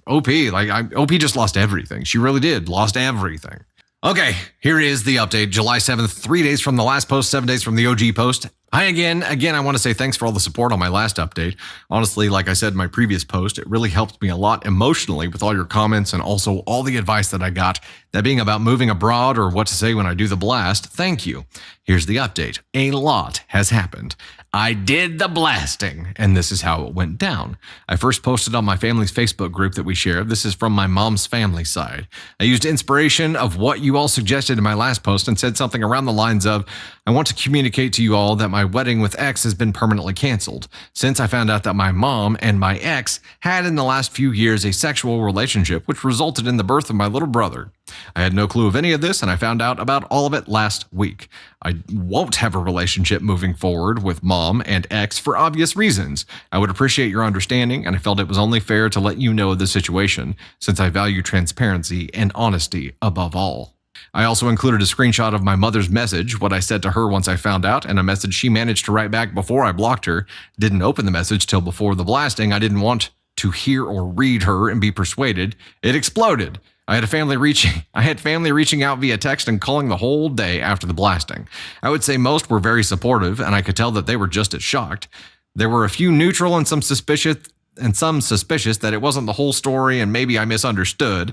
OP just lost everything. She really did, lost everything. Okay, here is the update. July 7th, 3 days from the last post, 7 days from the OG post. Hi again. Again, I want to say thanks for all the support on my last update. Honestly, like I said in my previous post, it really helped me a lot emotionally with all your comments and also all the advice that I got, that being about moving abroad or what to say when I do the blast. Thank you. Here's the update. A lot has happened. I did the blasting, and this is how it went down. I first posted on my family's Facebook group that we share. This is from my mom's family side. I used inspiration of what you all suggested in my last post and said something around the lines of, I want to communicate to you all that my wedding with X has been permanently canceled, since I found out that my mom and my ex had in the last few years a sexual relationship which resulted in the birth of my little brother. I had no clue of any of this, and I found out about all of it last week. I won't have a relationship moving forward with mom and ex for obvious reasons. I would appreciate your understanding, and I felt it was only fair to let you know the situation, since I value transparency and honesty above all. I also included a screenshot of my mother's message, what I said to her once I found out, and a message she managed to write back before I blocked her. Didn't open the message till before the blasting. I didn't want to hear or read her and be persuaded. It exploded. I had family reaching out via text and calling the whole day after the blasting. I would say most were very supportive, and I could tell that they were just as shocked. There were a few neutral and some suspicious that it wasn't the whole story and maybe I misunderstood.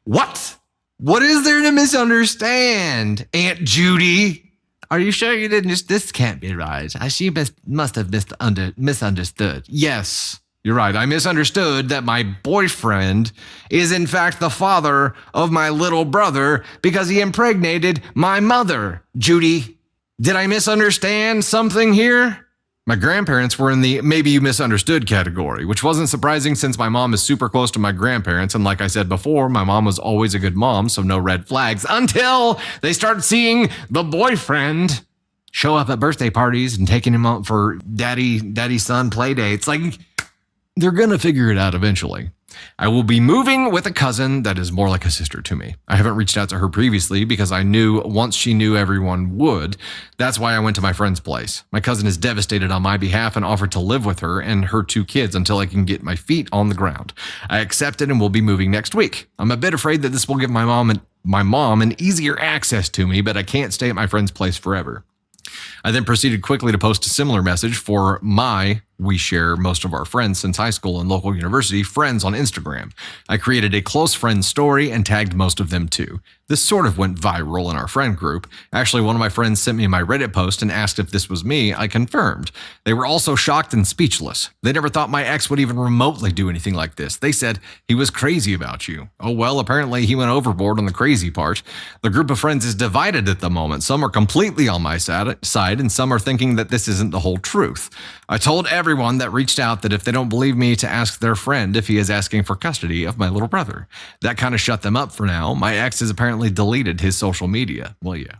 What? What is there to misunderstand, Aunt Judy? Are you sure you didn't just... This can't be right. She must have misunderstood. Yes, you're right. I misunderstood that my boyfriend is in fact the father of my little brother because he impregnated my mother. Judy, did I misunderstand something here? My grandparents were in the maybe you misunderstood category, which wasn't surprising since my mom is super close to my grandparents. And like I said before, my mom was always a good mom, so no red flags until they start seeing the boyfriend show up at birthday parties and taking him out for daddy-son play dates. Like, they're going to figure it out eventually. I will be moving with a cousin that is more like a sister to me. I haven't reached out to her previously because I knew once she knew everyone would. That's why I went to my friend's place. My cousin is devastated on my behalf and offered to live with her and her 2 kids until I can get my feet on the ground. I accepted and will be moving next week. I'm a bit afraid that this will give my mom an easier access to me, but I can't stay at my friend's place forever. I then proceeded quickly to post a similar message for we share most of our friends since high school and local university friends on Instagram. I created a close friends story and tagged most of them too. This sort of went viral in our friend group. Actually, one of my friends sent me my Reddit post and asked if this was me. I confirmed. They were also shocked and speechless. They never thought my ex would even remotely do anything like this. They said he was crazy about you. Oh well, apparently he went overboard on the crazy part. The group of friends is divided at the moment. Some are completely on my side and some are thinking that this isn't the whole truth. I told everyone that reached out that if they don't believe me to ask their friend if he is asking for custody of my little brother. That kind of shut them up for now. My ex has apparently deleted his social media. Well, yeah.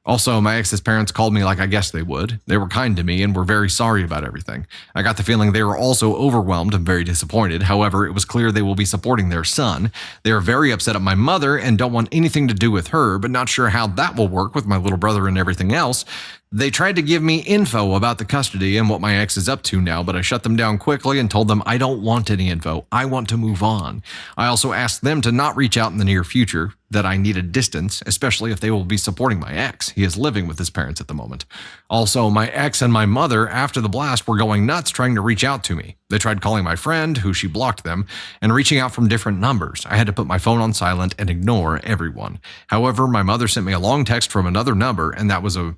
Also, my ex's parents called me like I guessed they would. They were kind to me and were very sorry about everything. I got the feeling they were also overwhelmed and very disappointed. However, it was clear they will be supporting their son. They are very upset at my mother and don't want anything to do with her, but not sure how that will work with my little brother and everything else. They tried to give me info about the custody and what my ex is up to now, but I shut them down quickly and told them I don't want any info. I want to move on. I also asked them to not reach out in the near future, that I need a distance, especially if they will be supporting my ex. He is living with his parents at the moment. Also, my ex and my mother, after the blast, were going nuts trying to reach out to me. They tried calling my friend, who she blocked them, and reaching out from different numbers. I had to put my phone on silent and ignore everyone. However, my mother sent me a long text from another number, and that was a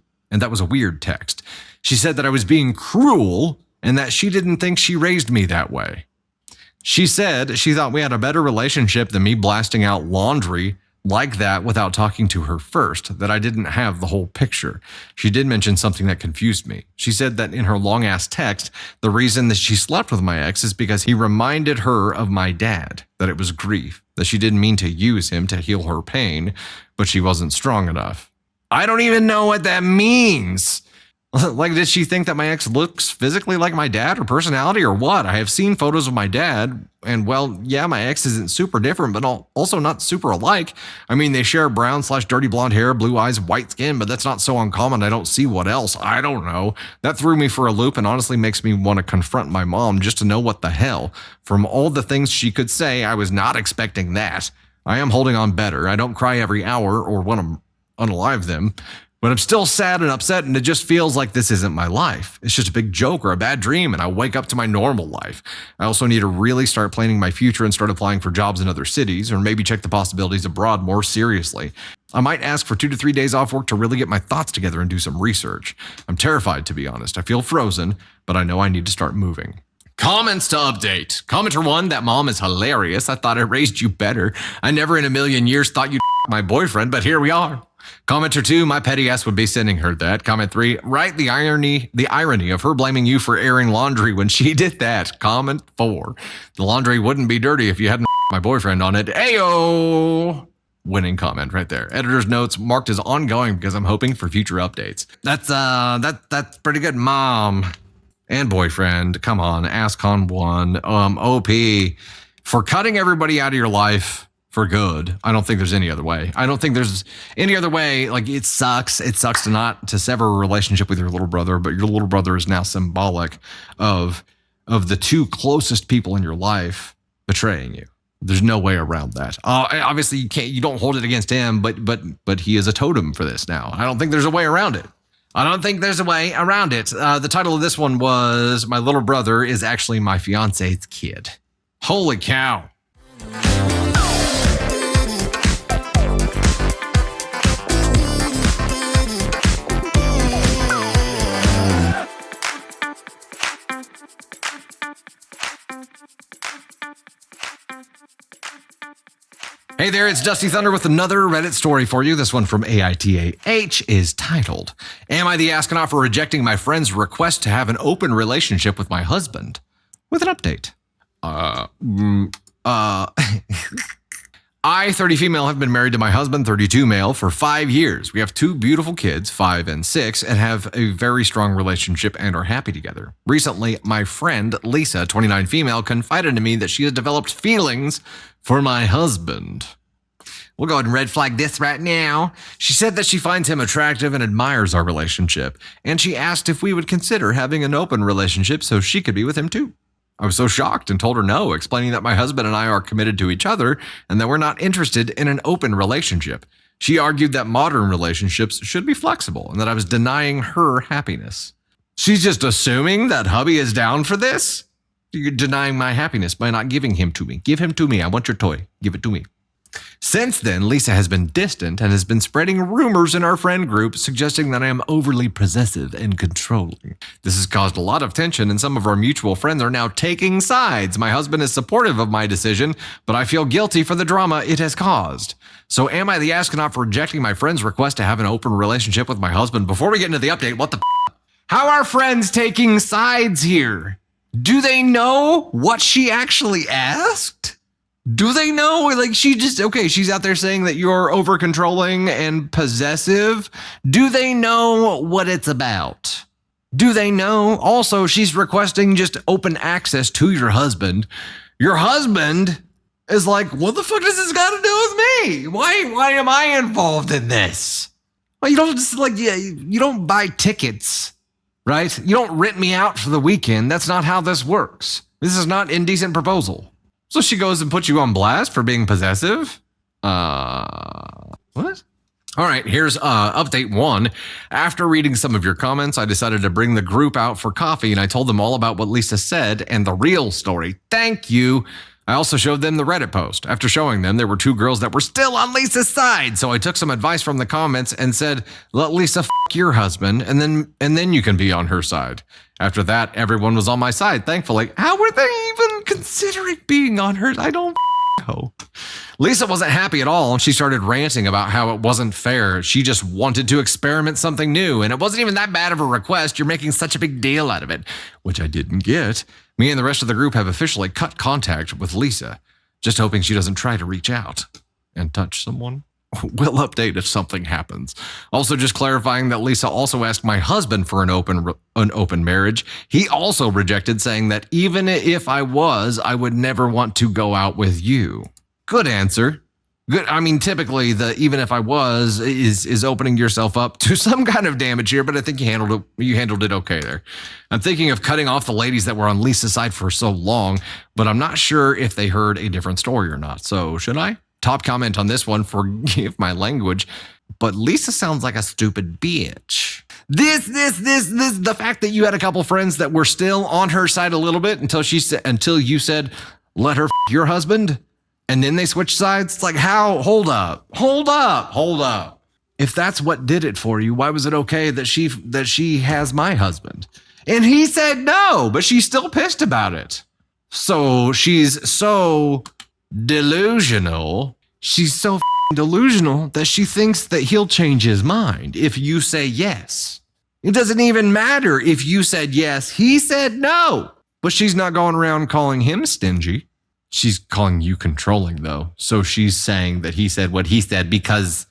weird text. She said that I was being cruel and that she didn't think she raised me that way. She said she thought we had a better relationship than me blasting out laundry like that without talking to her first, that I didn't have the whole picture. She did mention something that confused me. She said that in her long-ass text, the reason that she slept with my ex is because he reminded her of my dad, that it was grief, that she didn't mean to use him to heal her pain, but she wasn't strong enough. I don't even know what that means. Like, did she think that my ex looks physically like my dad or personality or what? I have seen photos of my dad and, well, yeah, my ex isn't super different, but also not super alike. I mean, they share brown/dirty blonde hair, blue eyes, white skin, but that's not so uncommon. I don't see what else. I don't know. That threw me for a loop and honestly makes me want to confront my mom just to know what the hell. From all the things she could say, I was not expecting that. I am holding on better. I don't cry every hour or want to unalive them. But I'm still sad and upset, and it just feels like this isn't my life. It's just a big joke or a bad dream, and I wake up to my normal life. I also need to really start planning my future and start applying for jobs in other cities, or maybe check the possibilities abroad more seriously. I might ask for 2 to 3 days off work to really get my thoughts together and do some research. I'm terrified, to be honest. I feel frozen, but I know I need to start moving. Comments to update. Commenter 1, that mom is hilarious. I thought I raised you better. I never in a million years thought you'd my boyfriend, but here we are. Commenter 2, my petty ass would be sending her that. Comment 3, right, the irony of her blaming you for airing laundry when she did that. Comment 4, the laundry wouldn't be dirty if you hadn't my boyfriend on it. Ayo! Winning comment right there. Editor's notes marked as ongoing because I'm hoping for future updates. That's pretty good, mom and boyfriend. Come on, AskCon 1, OP for cutting everybody out of your life for good. I don't think there's any other way. I don't think there's any other way. Like, it sucks. It sucks to sever a relationship with your little brother, but your little brother is now symbolic of the 2 closest people in your life betraying you. There's no way around that. Obviously, you don't hold it against him, but he is a totem for this now. I don't think there's a way around it. The title of this one was "My Little Brother is Actually My Fiance's Kid." Holy cow. Hey there, it's Dusty Thunder with another Reddit story for you. This one from Aitah is titled, "Am I the astronaut for rejecting my friend's request to have an open relationship with my husband?" With an update. I, 30 female, have been married to my husband, 32 male, for 5 years. We have 2 beautiful kids, 5 and 6, and have a very strong relationship and are happy together. Recently, my friend, Lisa, 29 female, confided to me that she has developed feelings for my husband. We'll go ahead and red flag this right now. She said that she finds him attractive and admires our relationship, and she asked if we would consider having an open relationship so she could be with him too. I was so shocked and told her no, explaining that my husband and I are committed to each other and that we're not interested in an open relationship. She argued that modern relationships should be flexible and that I was denying her happiness. She's just assuming that hubby is down for this? You're denying my happiness by not giving him to me. Give him to me. I want your toy. Give it to me. Since then, Lisa has been distant and has been spreading rumors in our friend group suggesting that I am overly possessive and controlling. This has caused a lot of tension, and some of our mutual friends are now taking sides. My husband is supportive of my decision, but I feel guilty for the drama it has caused. So am I the astronaut for rejecting my friend's request to have an open relationship with my husband? Before we get into the update, what the f***? How are friends taking sides here? Do they know what she actually asked? Do they know? Like, she's out there saying that you're over controlling and possessive. Do they know what it's about? Do they know? Also, she's requesting just open access to your husband. Your husband is like, what the fuck does this got to do with me? Why am I involved in this? Well, you don't just you don't buy tickets, right? You don't rent me out for the weekend. That's not how this works. This is not indecent proposal. So she goes and puts you on blast for being possessive? What? All right, here's update 1. After reading some of your comments, I decided to bring the group out for coffee, and I told them all about what Lisa said and the real story. Thank you. I also showed them the Reddit post. After showing them, there were 2 girls that were still on Lisa's side, so I took some advice from the comments and said, let Lisa f*** your husband, and then you can be on her side. After that, everyone was on my side, thankfully. How were they even considering being on her? I don't know. Lisa wasn't happy at all, and she started ranting about how it wasn't fair. She just wanted to experiment something new, and it wasn't even that bad of a request. You're making such a big deal out of it, which I didn't get. Me and the rest of the group have officially cut contact with Lisa, just hoping she doesn't try to reach out and touch someone. We'll update if something happens. Also, just clarifying that Lisa also asked my husband for an open marriage. He also rejected, saying that even if I was, I would never want to go out with you. Good answer. Good. I mean, typically the even if I was is opening yourself up to some kind of damage here, but I think you handled it okay there. I'm thinking of cutting off the ladies that were on Lisa's side for so long, but I'm not sure if they heard a different story or not. So should I? Top comment on this one, forgive my language. But Lisa sounds like a stupid bitch. The fact that you had a couple friends that were still on her side a little bit until you said, let her your husband, and then they switched sides. It's like, how? Hold up. If that's what did it for you, why was it okay that she has my husband? And he said no, but she's still pissed about it. So she's so delusional. She's so delusional that she thinks that he'll change his mind if you say yes. It doesn't even matter if you said yes. He said no. But she's not going around calling him stingy. She's calling you controlling, though. So she's saying that he said what he said because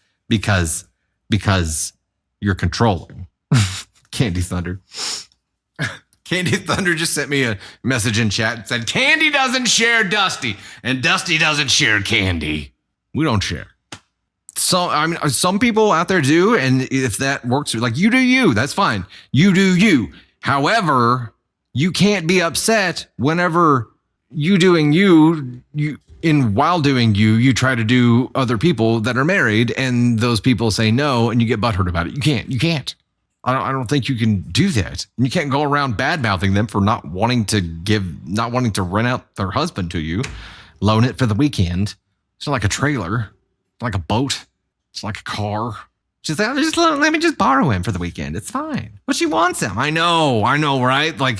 you're controlling. Candy Thunder. Candy Thunder just sent me a message in chat and said, Candy doesn't share Dusty, and Dusty doesn't share Candy. We don't share. So, I mean, some people out there do, and if that works, like, you do you, that's fine. You do you. However, you can't be upset whenever you doing while doing you try to do other people that are married, and those people say no, and you get butthurt about it. You can't. I don't think you can do that. And you can't go around bad mouthing them for not wanting to rent out their husband to you, loan it for the weekend. It's not like a trailer, it's like a boat, it's like a car. She's like, let me just borrow him for the weekend. It's fine. But she wants him. I know, right? Like,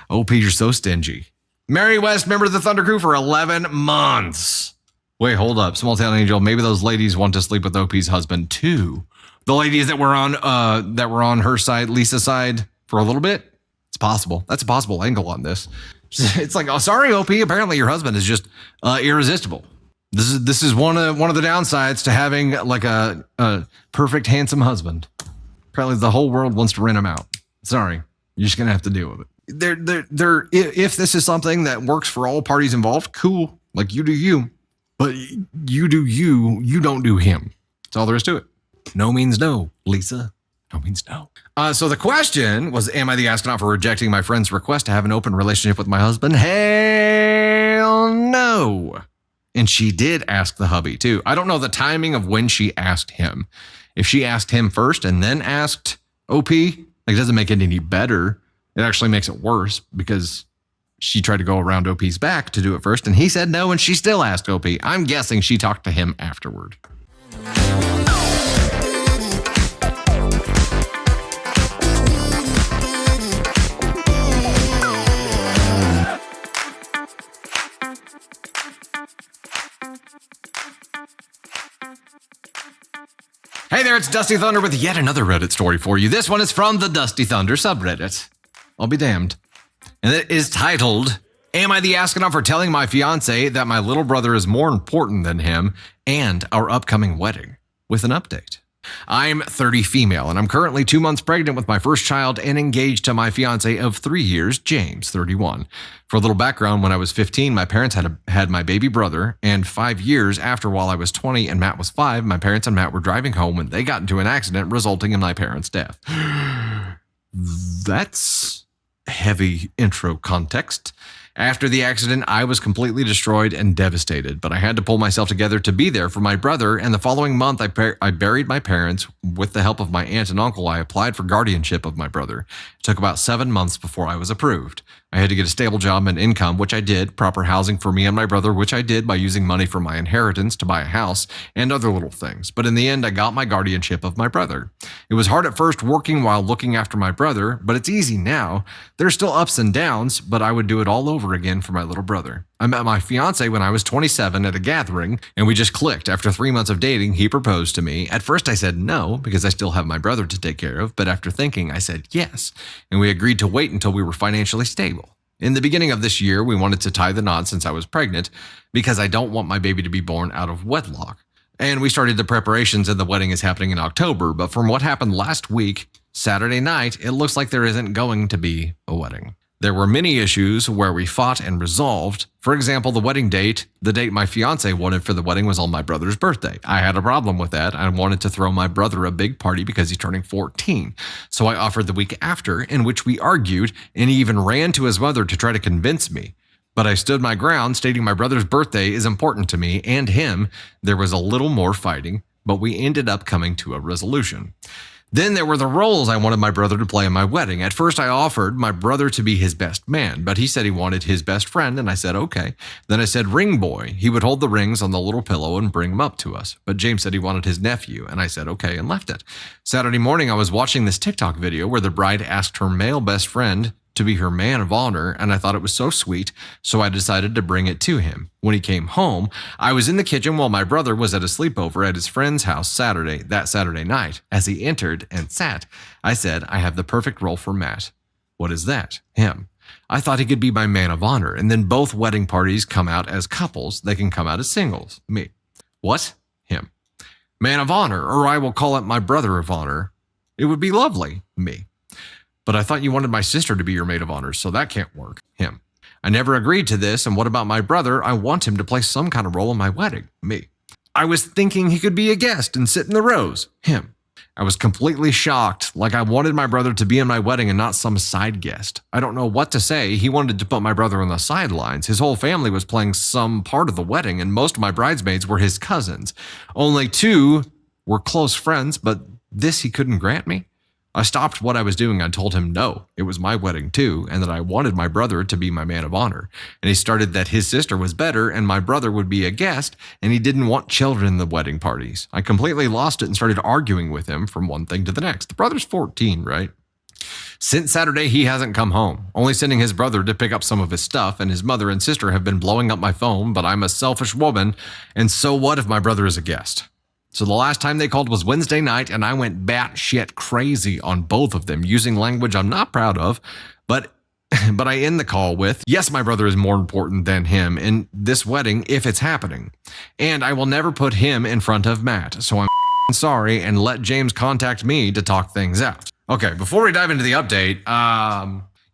OP, you're so stingy. Mary West, member of the Thunder Crew for 11 months. Wait, hold up. Small Town Angel, maybe those ladies want to sleep with OP's husband too. The ladies that were on her side, Lisa's side, for a little bit. It's possible. That's a possible angle on this. It's like, oh, sorry, OP. Apparently, your husband is just irresistible. This is one of the downsides to having like a perfect, handsome husband. Apparently, the whole world wants to rent him out. Sorry, you're just gonna have to deal with it. If this is something that works for all parties involved, cool. Like, you do you, but you do you. You don't do him. That's all there is to it. No means no, Lisa. No means no. So the question was, am I the astronaut for rejecting my friend's request to have an open relationship with my husband? Hell no. And she did ask the hubby too. I don't know the timing of when she asked him. If she asked him first and then asked OP, like, it doesn't make it any better. It actually makes it worse because she tried to go around OP's back to do it first, and he said no, and she still asked OP. I'm guessing she talked to him afterward. Hey there, it's Dusty Thunder with yet another Reddit story for you. This one is from the Dusty Thunder subreddit. I'll be damned. And it is titled, Am I the astronaut for telling my fiance that my little brother is more important than him and our upcoming wedding? With an update. I'm 30 female, and I'm currently 2 months pregnant with my first child and engaged to my fiance of 3 years, James, 31. For a little background, when I was 15, my parents had my baby brother, and 5 years after, while I was 20 and Matt was 5, my parents and Matt were driving home when they got into an accident, resulting in my parents' death. That's heavy intro context. After the accident, I was completely destroyed and devastated, but I had to pull myself together to be there for my brother, and the following month, I buried my parents. With the help of my aunt and uncle, I applied for guardianship of my brother. It took about 7 months before I was approved. I had to get a stable job and income, which I did, proper housing for me and my brother, which I did by using money from my inheritance to buy a house, and other little things. But in the end, I got my guardianship of my brother. It was hard at first working while looking after my brother, but it's easy now. There's still ups and downs, but I would do it all over again for my little brother. I met my fiance when I was 27 at a gathering, and we just clicked. After 3 months of dating, he proposed to me. At first I said no, because I still have my brother to take care of, but after thinking, I said yes, and we agreed to wait until we were financially stable. In the beginning of this year, we wanted to tie the knot since I was pregnant, because I don't want my baby to be born out of wedlock. And we started the preparations, and the wedding is happening in October, but from what happened last week, Saturday night, it looks like there isn't going to be a wedding. There were many issues where we fought and resolved. For example, the wedding date, the date my fiance wanted for the wedding was on my brother's birthday. I had a problem with that. I wanted to throw my brother a big party because he's turning 14. So I offered the week after, in which we argued, and he even ran to his mother to try to convince me. But I stood my ground, stating my brother's birthday is important to me and him. There was a little more fighting, but we ended up coming to a resolution. Then there were the roles I wanted my brother to play in my wedding. At first, I offered my brother to be his best man, but he said he wanted his best friend, and I said, okay. Then I said ring boy. He would hold the rings on the little pillow and bring them up to us. But James said he wanted his nephew, and I said, okay, and left it. Saturday morning, I was watching this TikTok video where the bride asked her male best friend to be her man of honor, and I thought it was so sweet, so I decided to bring it to him. When he came home, I was in the kitchen while my brother was at a sleepover at his friend's house that Saturday night. As he entered and sat, I said, I have the perfect role for Matt. What is that? Him. I thought he could be my man of honor, and then both wedding parties come out as couples. They can come out as singles. Me. What? Him. Man of honor, or I will call it my brother of honor. It would be lovely. Me. But I thought you wanted my sister to be your maid of honor, so that can't work. Him. I never agreed to this, and what about my brother? I want him to play some kind of role in my wedding. Me. I was thinking he could be a guest and sit in the rows. Him. I was completely shocked, like I wanted my brother to be in my wedding and not some side guest. I don't know what to say. He wanted to put my brother on the sidelines. His whole family was playing some part of the wedding, and most of my bridesmaids were his cousins. Only 2 were close friends, but this he couldn't grant me. I stopped what I was doing. I told him no, it was my wedding too, and that I wanted my brother to be my man of honor. And he started that his sister was better and my brother would be a guest, and he didn't want children in the wedding parties. I completely lost it and started arguing with him from one thing to the next. The brother's 14, right? Since Saturday, he hasn't come home, only sending his brother to pick up some of his stuff, and his mother and sister have been blowing up my phone, but I'm a selfish woman, and so what if my brother is a guest? So the last time they called was Wednesday night, and I went batshit crazy on both of them, using language I'm not proud of, but I end the call with, yes, my brother is more important than him in this wedding if it's happening, and I will never put him in front of Matt, so I'm sorry, and let James contact me to talk things out. Okay, before we dive into the update,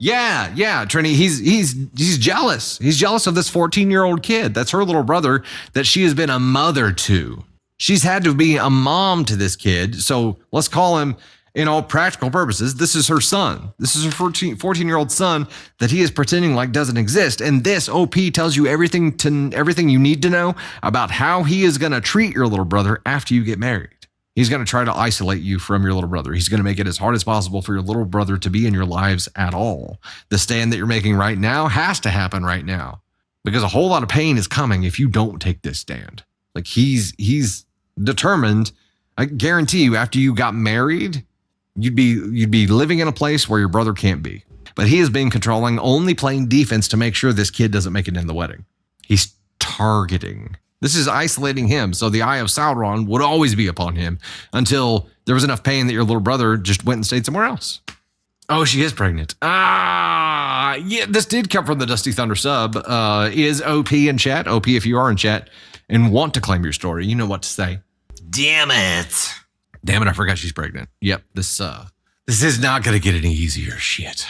Trini, he's jealous. He's jealous of this 14-year-old kid. That's her little brother that she has been a mother to. She's had to be a mom to this kid. So let's call him, in all practical purposes, this is her son. This is her 14-year-old son that he is pretending like doesn't exist. And this OP tells you everything you need to know about how he is going to treat your little brother after you get married. He's going to try to isolate you from your little brother. He's going to make it as hard as possible for your little brother to be in your lives at all. The stand that you're making right now has to happen right now, because a whole lot of pain is coming if you don't take this stand. Like he's determined. I guarantee you, after you got married, you'd be living in a place where your brother can't be. But he is being controlling, only playing defense to make sure this kid doesn't make it in the wedding. He's targeting. This is isolating him, so the eye of Sauron would always be upon him until there was enough pain that your little brother just went and stayed somewhere else. Oh, she is pregnant. Yeah, this did come from the Dusty Thunder sub. Is OP in chat? OP, if you are in chat and want to claim your story, you know what to say. Damn it, I forgot she's pregnant. Yep, this is not going to get any easier. Shit.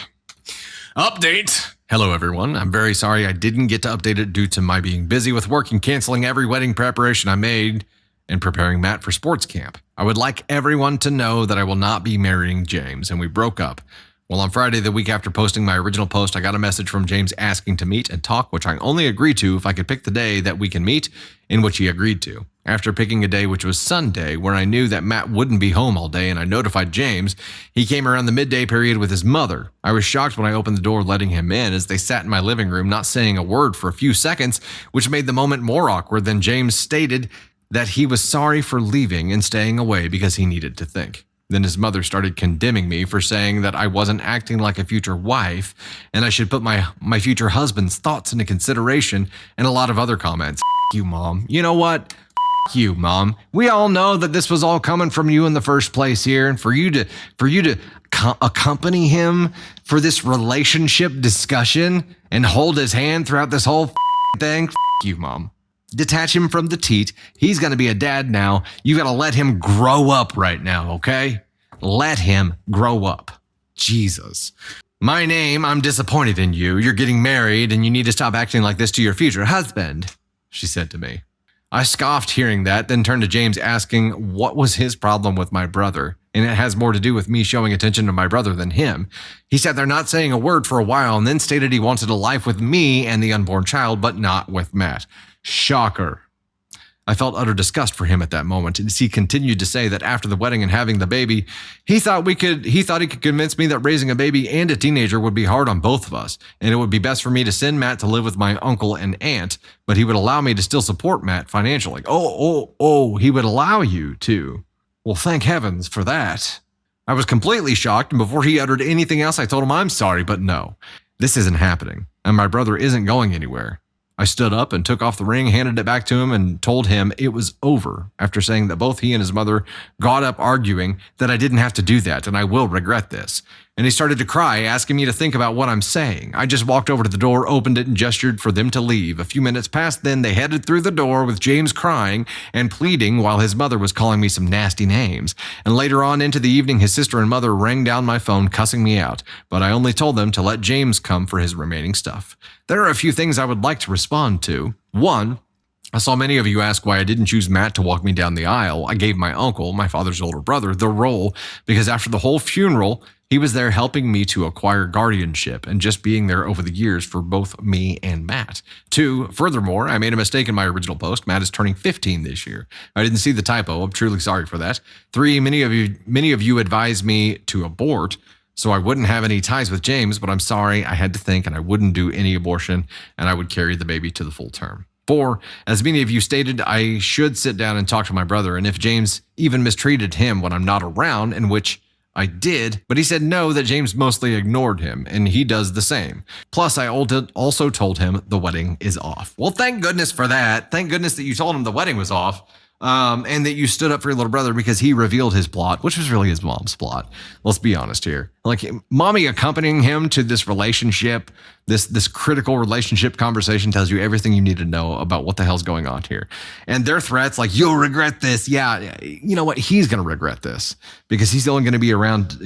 Update. Hello, everyone. I'm very sorry I didn't get to update it due to my being busy with work and canceling every wedding preparation I made and preparing Matt for sports camp. I would like everyone to know that I will not be marrying James, and we broke up. Well, on Friday, the week after posting my original post, I got a message from James asking to meet and talk, which I only agreed to if I could pick the day that we can meet, in which he agreed to. After picking a day, which was Sunday, where I knew that Matt wouldn't be home all day and I notified James, he came around the midday period with his mother. I was shocked when I opened the door letting him in as they sat in my living room not saying a word for a few seconds, which made the moment more awkward than James stated that he was sorry for leaving and staying away because he needed to think. Then his mother started condemning me for saying that I wasn't acting like a future wife and I should put my future husband's thoughts into consideration and a lot of other comments. F you, Mom. You know what? F you, Mom. We all know that this was all coming from you in the first place here, and for you to accompany him for this relationship discussion and hold his hand throughout this whole thing. F you, Mom. Detach him from the teat. He's going to be a dad now. You got to let him grow up right now, okay? Let him grow up. Jesus. My name, I'm disappointed in you. You're getting married and you need to stop acting like this to your future husband, she said to me. I scoffed hearing that, then turned to James asking what was his problem with my brother, and it has more to do with me showing attention to my brother than him. He sat there not saying a word for a while and then stated he wanted a life with me and the unborn child, but not with Matt. Shocker. I felt utter disgust for him at that moment, as he continued to say that after the wedding and having the baby, he thought he could convince me that raising a baby and a teenager would be hard on both of us, and it would be best for me to send Matt to live with my uncle and aunt, but he would allow me to still support Matt financially. He would allow you to. Well, thank heavens for that. I was completely shocked, and before he uttered anything else, I told him I'm sorry, but no, this isn't happening, and my brother isn't going anywhere. I stood up and took off the ring, handed it back to him, and told him it was over, after saying that both he and his mother got up arguing that I didn't have to do that, and I will regret this. And he started to cry, asking me to think about what I'm saying. I just walked over to the door, opened it, and gestured for them to leave. A few minutes past then, they headed through the door with James crying and pleading while his mother was calling me some nasty names. And later on into the evening, his sister and mother rang down my phone, cussing me out, but I only told them to let James come for his remaining stuff. There are a few things I would like to respond to. One, I saw many of you ask why I didn't choose Matt to walk me down the aisle. I gave my uncle, my father's older brother, the role because after the whole funeral, he was there helping me to acquire guardianship and just being there over the years for both me and Matt. Two, furthermore, I made a mistake in my original post. Matt is turning 15 this year. I didn't see the typo. I'm truly sorry for that. Three, many of you advised me to abort so I wouldn't have any ties with James, but I'm sorry. I had to think and I wouldn't do any abortion and I would carry the baby to the full term. Four, as many of you stated, I should sit down and talk to my brother, and if James even mistreated him when I'm not around, in which I did, but he said no, that James mostly ignored him, and he does the same. Plus, I also told him the wedding is off. Well, thank goodness for that. Thank goodness that you told him the wedding was off. And that you stood up for your little brother because he revealed his plot, which was really his mom's plot. Let's be honest here. Like, mommy accompanying him to this relationship, this critical relationship conversation tells you everything you need to know about what the hell's going on here. And their threats like, you'll regret this. Yeah, you know what? He's going to regret this because he's only going to be around.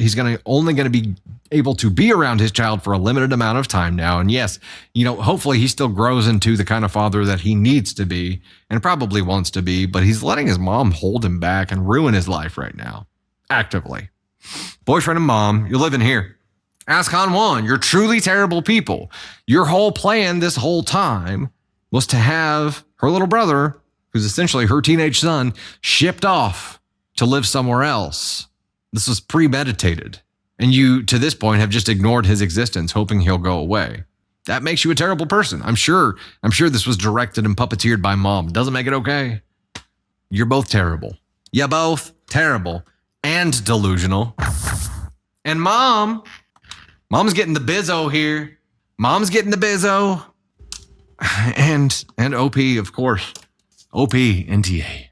Only going to be able to be around his child for a limited amount of time now. And yes, hopefully he still grows into the kind of father that he needs to be and probably wants to be, but he's letting his mom hold him back and ruin his life right now. Actively. Boyfriend and mom, you're living here. Ask on one. You're truly terrible people. Your whole plan this whole time was to have her little brother, who's essentially her teenage son, shipped off to live somewhere else. This was premeditated. And you, to this point, have just ignored his existence, hoping he'll go away. That makes you a terrible person. I'm sure this was directed and puppeteered by mom. Doesn't make it okay. You're both terrible. You're both terrible and delusional. And mom's getting the bizzo here. Mom's getting the bizzo. And OP, of course. OP and TA.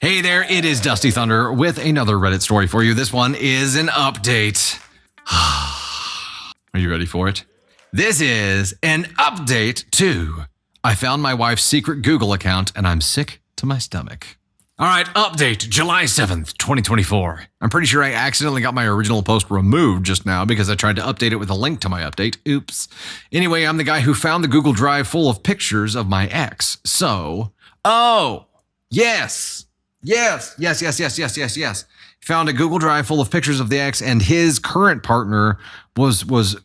Hey there, it is Dusty Thunder with another Reddit story for you. This one is an update. Are you ready for it? This is an update to I found my wife's secret Google account and I'm sick to my stomach. All right, update July 7th, 2024. I'm pretty sure I accidentally got my original post removed just now because I tried to update it with a link to my update. Oops. Anyway, I'm the guy who found the Google Drive full of pictures of my ex. So, yes. Found a Google Drive full of pictures of the ex, and his current partner was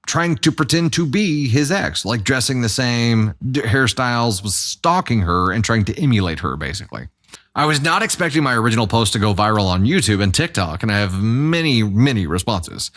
trying to pretend to be his ex, like dressing the same hairstyles, was stalking her and trying to emulate her, basically. I was not expecting my original post to go viral on YouTube and TikTok, and I have many responses.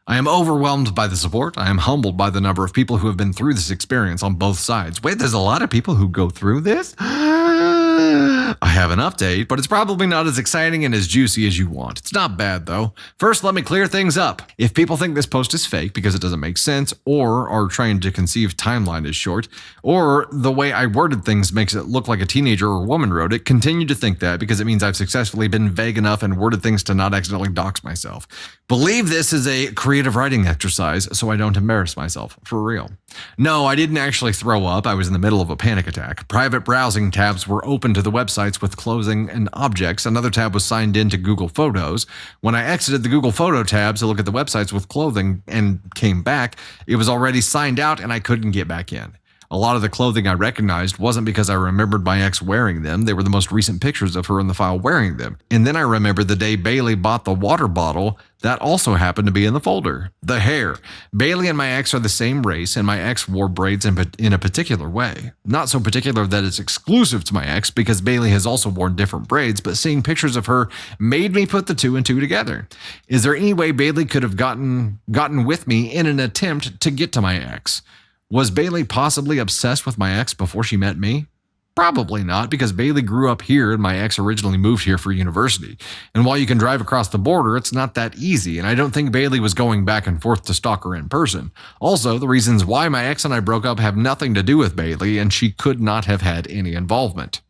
I am overwhelmed by the support. I am humbled by the number of people who have been through this experience on both sides. Wait, there's a lot of people who go through this? I have an update, but it's probably not as exciting and as juicy as you want. It's not bad, though. First, let me clear things up. If people think this post is fake because it doesn't make sense, or are trying to conceive timeline is short, or the way I worded things makes it look like a teenager or woman wrote it, continue to think that because it means I've successfully been vague enough and worded things to not accidentally dox myself. Believe this is a creative writing exercise so I don't embarrass myself, for real. No, I didn't actually throw up. I was in the middle of a panic attack. Private browsing tabs were open to the websites with clothing and objects. Another tab was signed in to Google Photos. When I exited the Google Photo tab to look at the websites with clothing and came back, it was already signed out and I couldn't get back in. A lot of the clothing I recognized wasn't because I remembered my ex wearing them. They were the most recent pictures of her in the file wearing them. And then I remembered the day Bailey bought the water bottle. That also happened to be in the folder. The hair. Bailey and my ex are the same race, and my ex wore braids in a particular way. Not so particular that it's exclusive to my ex, because Bailey has also worn different braids, but seeing pictures of her made me put the two and two together. Is there any way Bailey could have gotten with me in an attempt to get to my ex? Was Bailey possibly obsessed with my ex before she met me? Probably not, because Bailey grew up here and my ex originally moved here for university. And while you can drive across the border, it's not that easy, and I don't think Bailey was going back and forth to stalk her in person. Also, the reasons why my ex and I broke up have nothing to do with Bailey, and she could not have had any involvement.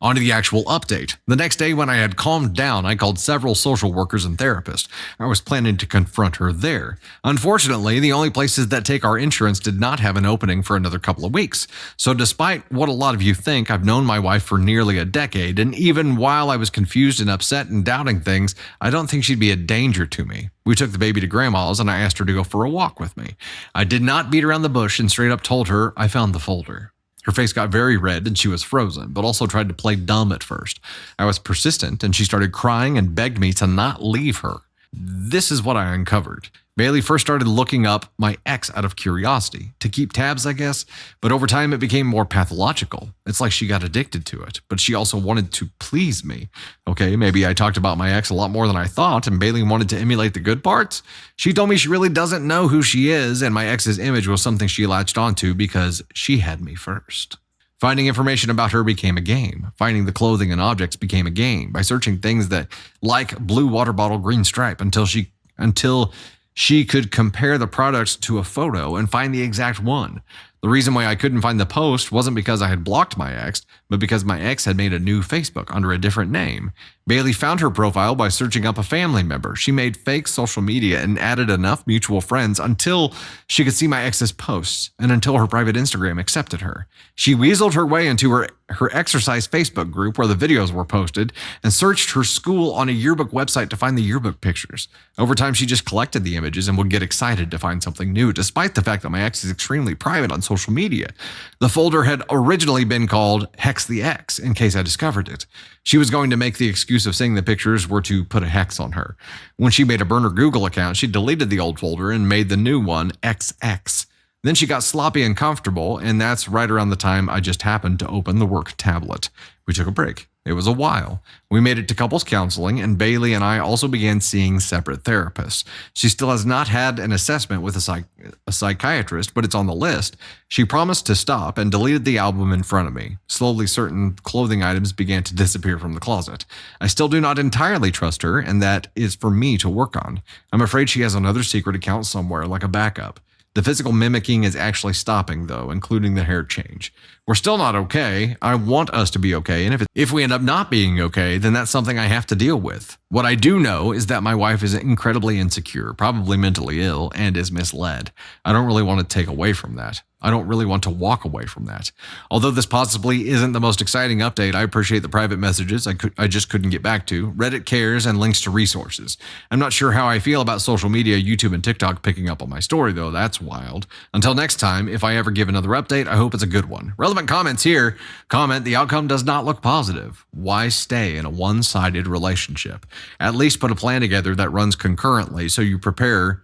On to the actual update. The next day, when I had calmed down, I called several social workers and therapists. I was planning to confront her there. Unfortunately, the only places that take our insurance did not have an opening for another couple of weeks. So despite what a lot of you think, I've known my wife for nearly a decade, and even while I was confused and upset and doubting things, I don't think she'd be a danger to me. We took the baby to grandma's and I asked her to go for a walk with me. I did not beat around the bush and straight up told her I found the folder. Her face got very red and she was frozen, but also tried to play dumb at first. I was persistent and she started crying and begged me to not leave her. This is what I uncovered. Bailey first started looking up my ex out of curiosity, to keep tabs, I guess, but over time it became more pathological. It's like she got addicted to it, but she also wanted to please me. Okay, maybe I talked about my ex a lot more than I thought, and Bailey wanted to emulate the good parts. She told me she really doesn't know who she is, and my ex's image was something she latched onto because she had me first. Finding information about her became a game. Finding the clothing and objects became a game by searching things that, like blue water bottle, green stripe, until she could compare the products to a photo and find the exact one. The reason why I couldn't find the post wasn't because I had blocked my ex, but because my ex had made a new Facebook under a different name. Bailey found her profile by searching up a family member. She made fake social media and added enough mutual friends until she could see my ex's posts and until her private Instagram accepted her. She weaseled her way into her exercise Facebook group where the videos were posted and searched her school on a yearbook website to find the yearbook pictures. Over time, she just collected the images and would get excited to find something new, despite the fact that my ex is extremely private on social media. The folder had originally been called Hex the Ex, in case I discovered it. She was going to make the excuse of saying the pictures were to put a hex on her. When she made a burner Google account, she deleted the old folder and made the new one XX. Then she got sloppy and comfortable, and that's right around the time I just happened to open the work tablet. We took a break. It was a while. We made it to couples counseling, and Bailey and I also began seeing separate therapists. She still has not had an assessment with a psychiatrist, but it's on the list. She promised to stop and deleted the album in front of me. Slowly, certain clothing items began to disappear from the closet. I still do not entirely trust her, and that is for me to work on. I'm afraid she has another secret account somewhere, like a backup. The physical mimicking is actually stopping, though, including the hair change. We're still not okay. I want us to be okay, and if we end up not being okay, then that's something I have to deal with. What I do know is that my wife is incredibly insecure, probably mentally ill, and is misled. I don't really want to take away from that. I don't really want to walk away from that. Although this possibly isn't the most exciting update, I appreciate the private messages I just couldn't get back to, Reddit cares, and links to resources. I'm not sure how I feel about social media, YouTube, and TikTok picking up on my story, though. That's wild. Until next time, if I ever give another update, I hope it's a good one. Relevant comments here. Comment, the outcome does not look positive. Why stay in a one-sided relationship? At least put a plan together that runs concurrently so you're prepared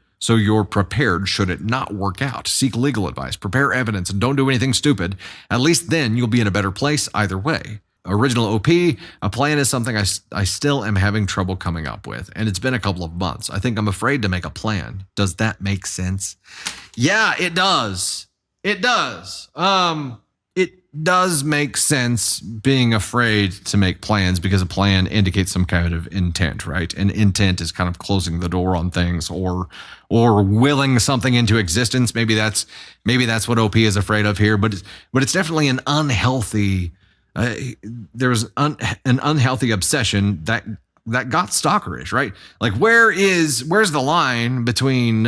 should it not work out. Seek legal advice, prepare evidence, and don't do anything stupid. At least then you'll be in a better place either way. Original OP, a plan is something I still am having trouble coming up with, and it's been a couple of months. I think I'm afraid to make a plan. Does that make sense? Yeah, it does. It does. It does make sense being afraid to make plans because a plan indicates some kind of intent, right? And intent is kind of closing the door on things or willing something into existence. Maybe that's what OP is afraid of here, but it's definitely an unhealthy. There's an unhealthy obsession that got stalkerish, right? Like where's the line between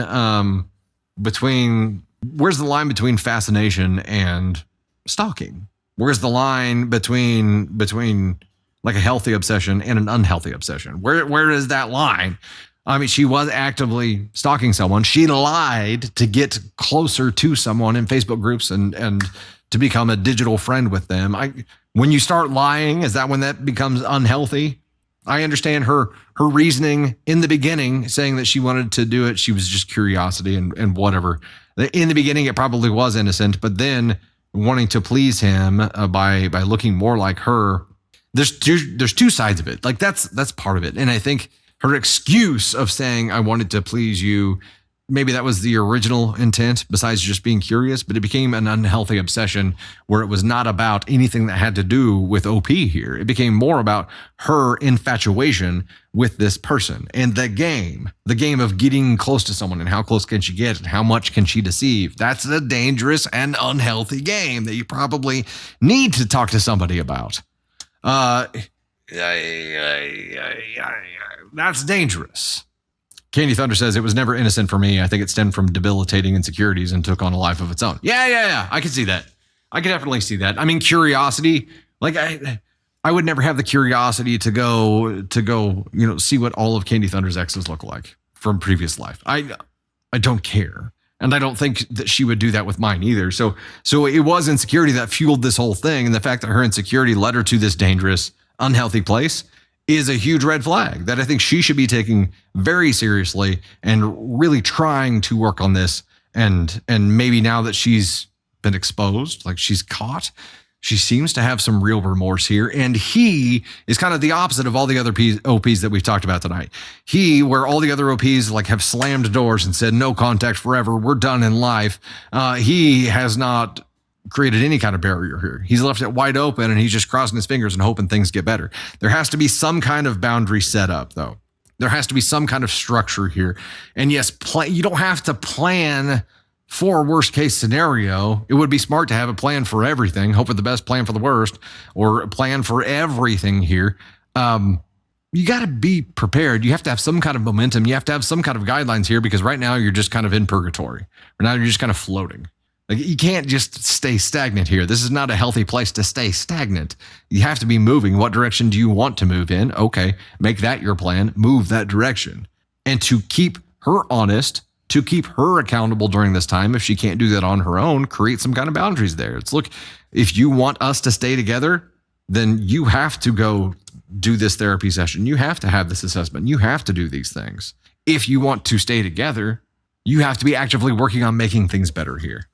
fascination and stalking? Where's the line between like a healthy obsession and an unhealthy obsession? Where is that line? I mean, she was actively stalking someone. She lied to get closer to someone in Facebook groups and to become a digital friend with them. When you start lying, is that when that becomes unhealthy? I understand her reasoning in the beginning, saying that she wanted to do it. She was just curiosity and whatever. In the beginning, it probably was innocent, but then wanting to please him by looking more like her. There's two sides of it. Like that's part of it, and I think her excuse of saying I wanted to please you, maybe that was the original intent besides just being curious, but it became an unhealthy obsession where it was not about anything that had to do with OP here. It became more about her infatuation with this person and the game of getting close to someone and how close can she get and how much can she deceive. That's a dangerous and unhealthy game that you probably need to talk to somebody about. That's dangerous. Candy Thunder says, it was never innocent for me. I think it stemmed from debilitating insecurities and took on a life of its own. Yeah. I can see that. I can definitely see that. I mean, curiosity, like I would never have the curiosity to go, see what all of Candy Thunder's exes look like from previous life. I don't care. And I don't think that she would do that with mine either. So it was insecurity that fueled this whole thing. And the fact that her insecurity led her to this dangerous, unhealthy place is a huge red flag that I think she should be taking very seriously and really trying to work on this. And maybe now that she's been exposed, like she's caught, she seems to have some real remorse here. And he is kind of the opposite of all the other OPs that we've talked about tonight. Where all the other OPs like have slammed doors and said, no contact forever, we're done in life. He has not created any kind of barrier here. He's left it wide open and he's just crossing his fingers and hoping things get better. There has to be some kind of boundary set up though. There has to be some kind of structure here. And yes, you don't have to plan for a worst case scenario. It would be smart to have a plan for everything, hope for the best, plan for the worst, or a plan for everything here. You got to be prepared. You have to have some kind of momentum. You have to have some kind of guidelines here because right now you're just kind of in purgatory. Right now you're just kind of floating. Like you can't just stay stagnant here. This is not a healthy place to stay stagnant. You have to be moving. What direction do you want to move in? Okay, make that your plan. Move that direction. And to keep her honest, to keep her accountable during this time, if she can't do that on her own, create some kind of boundaries there. It's look, if you want us to stay together, then you have to go do this therapy session. You have to have this assessment. You have to do these things. If you want to stay together, you have to be actively working on making things better here.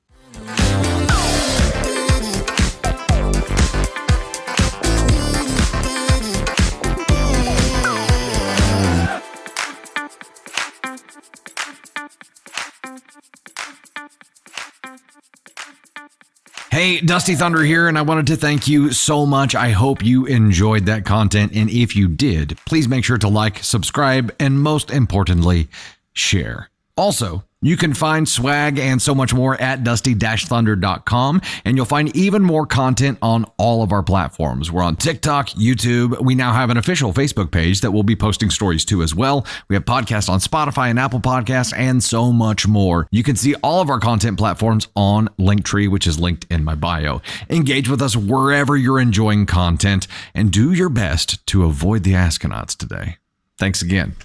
Hey, Dusty Thunder here, and I wanted to thank you so much. I hope you enjoyed that content, and if you did, please make sure to like, subscribe, and most importantly, share. Also, you can find swag and so much more at dusty-thunder.com, and you'll find even more content on all of our platforms. We're on TikTok, YouTube. We now have an official Facebook page that we'll be posting stories to as well. We have podcasts on Spotify and Apple Podcasts and so much more. You can see all of our content platforms on Linktree, which is linked in my bio. Engage with us wherever you're enjoying content and do your best to avoid the Askonauts today. Thanks again.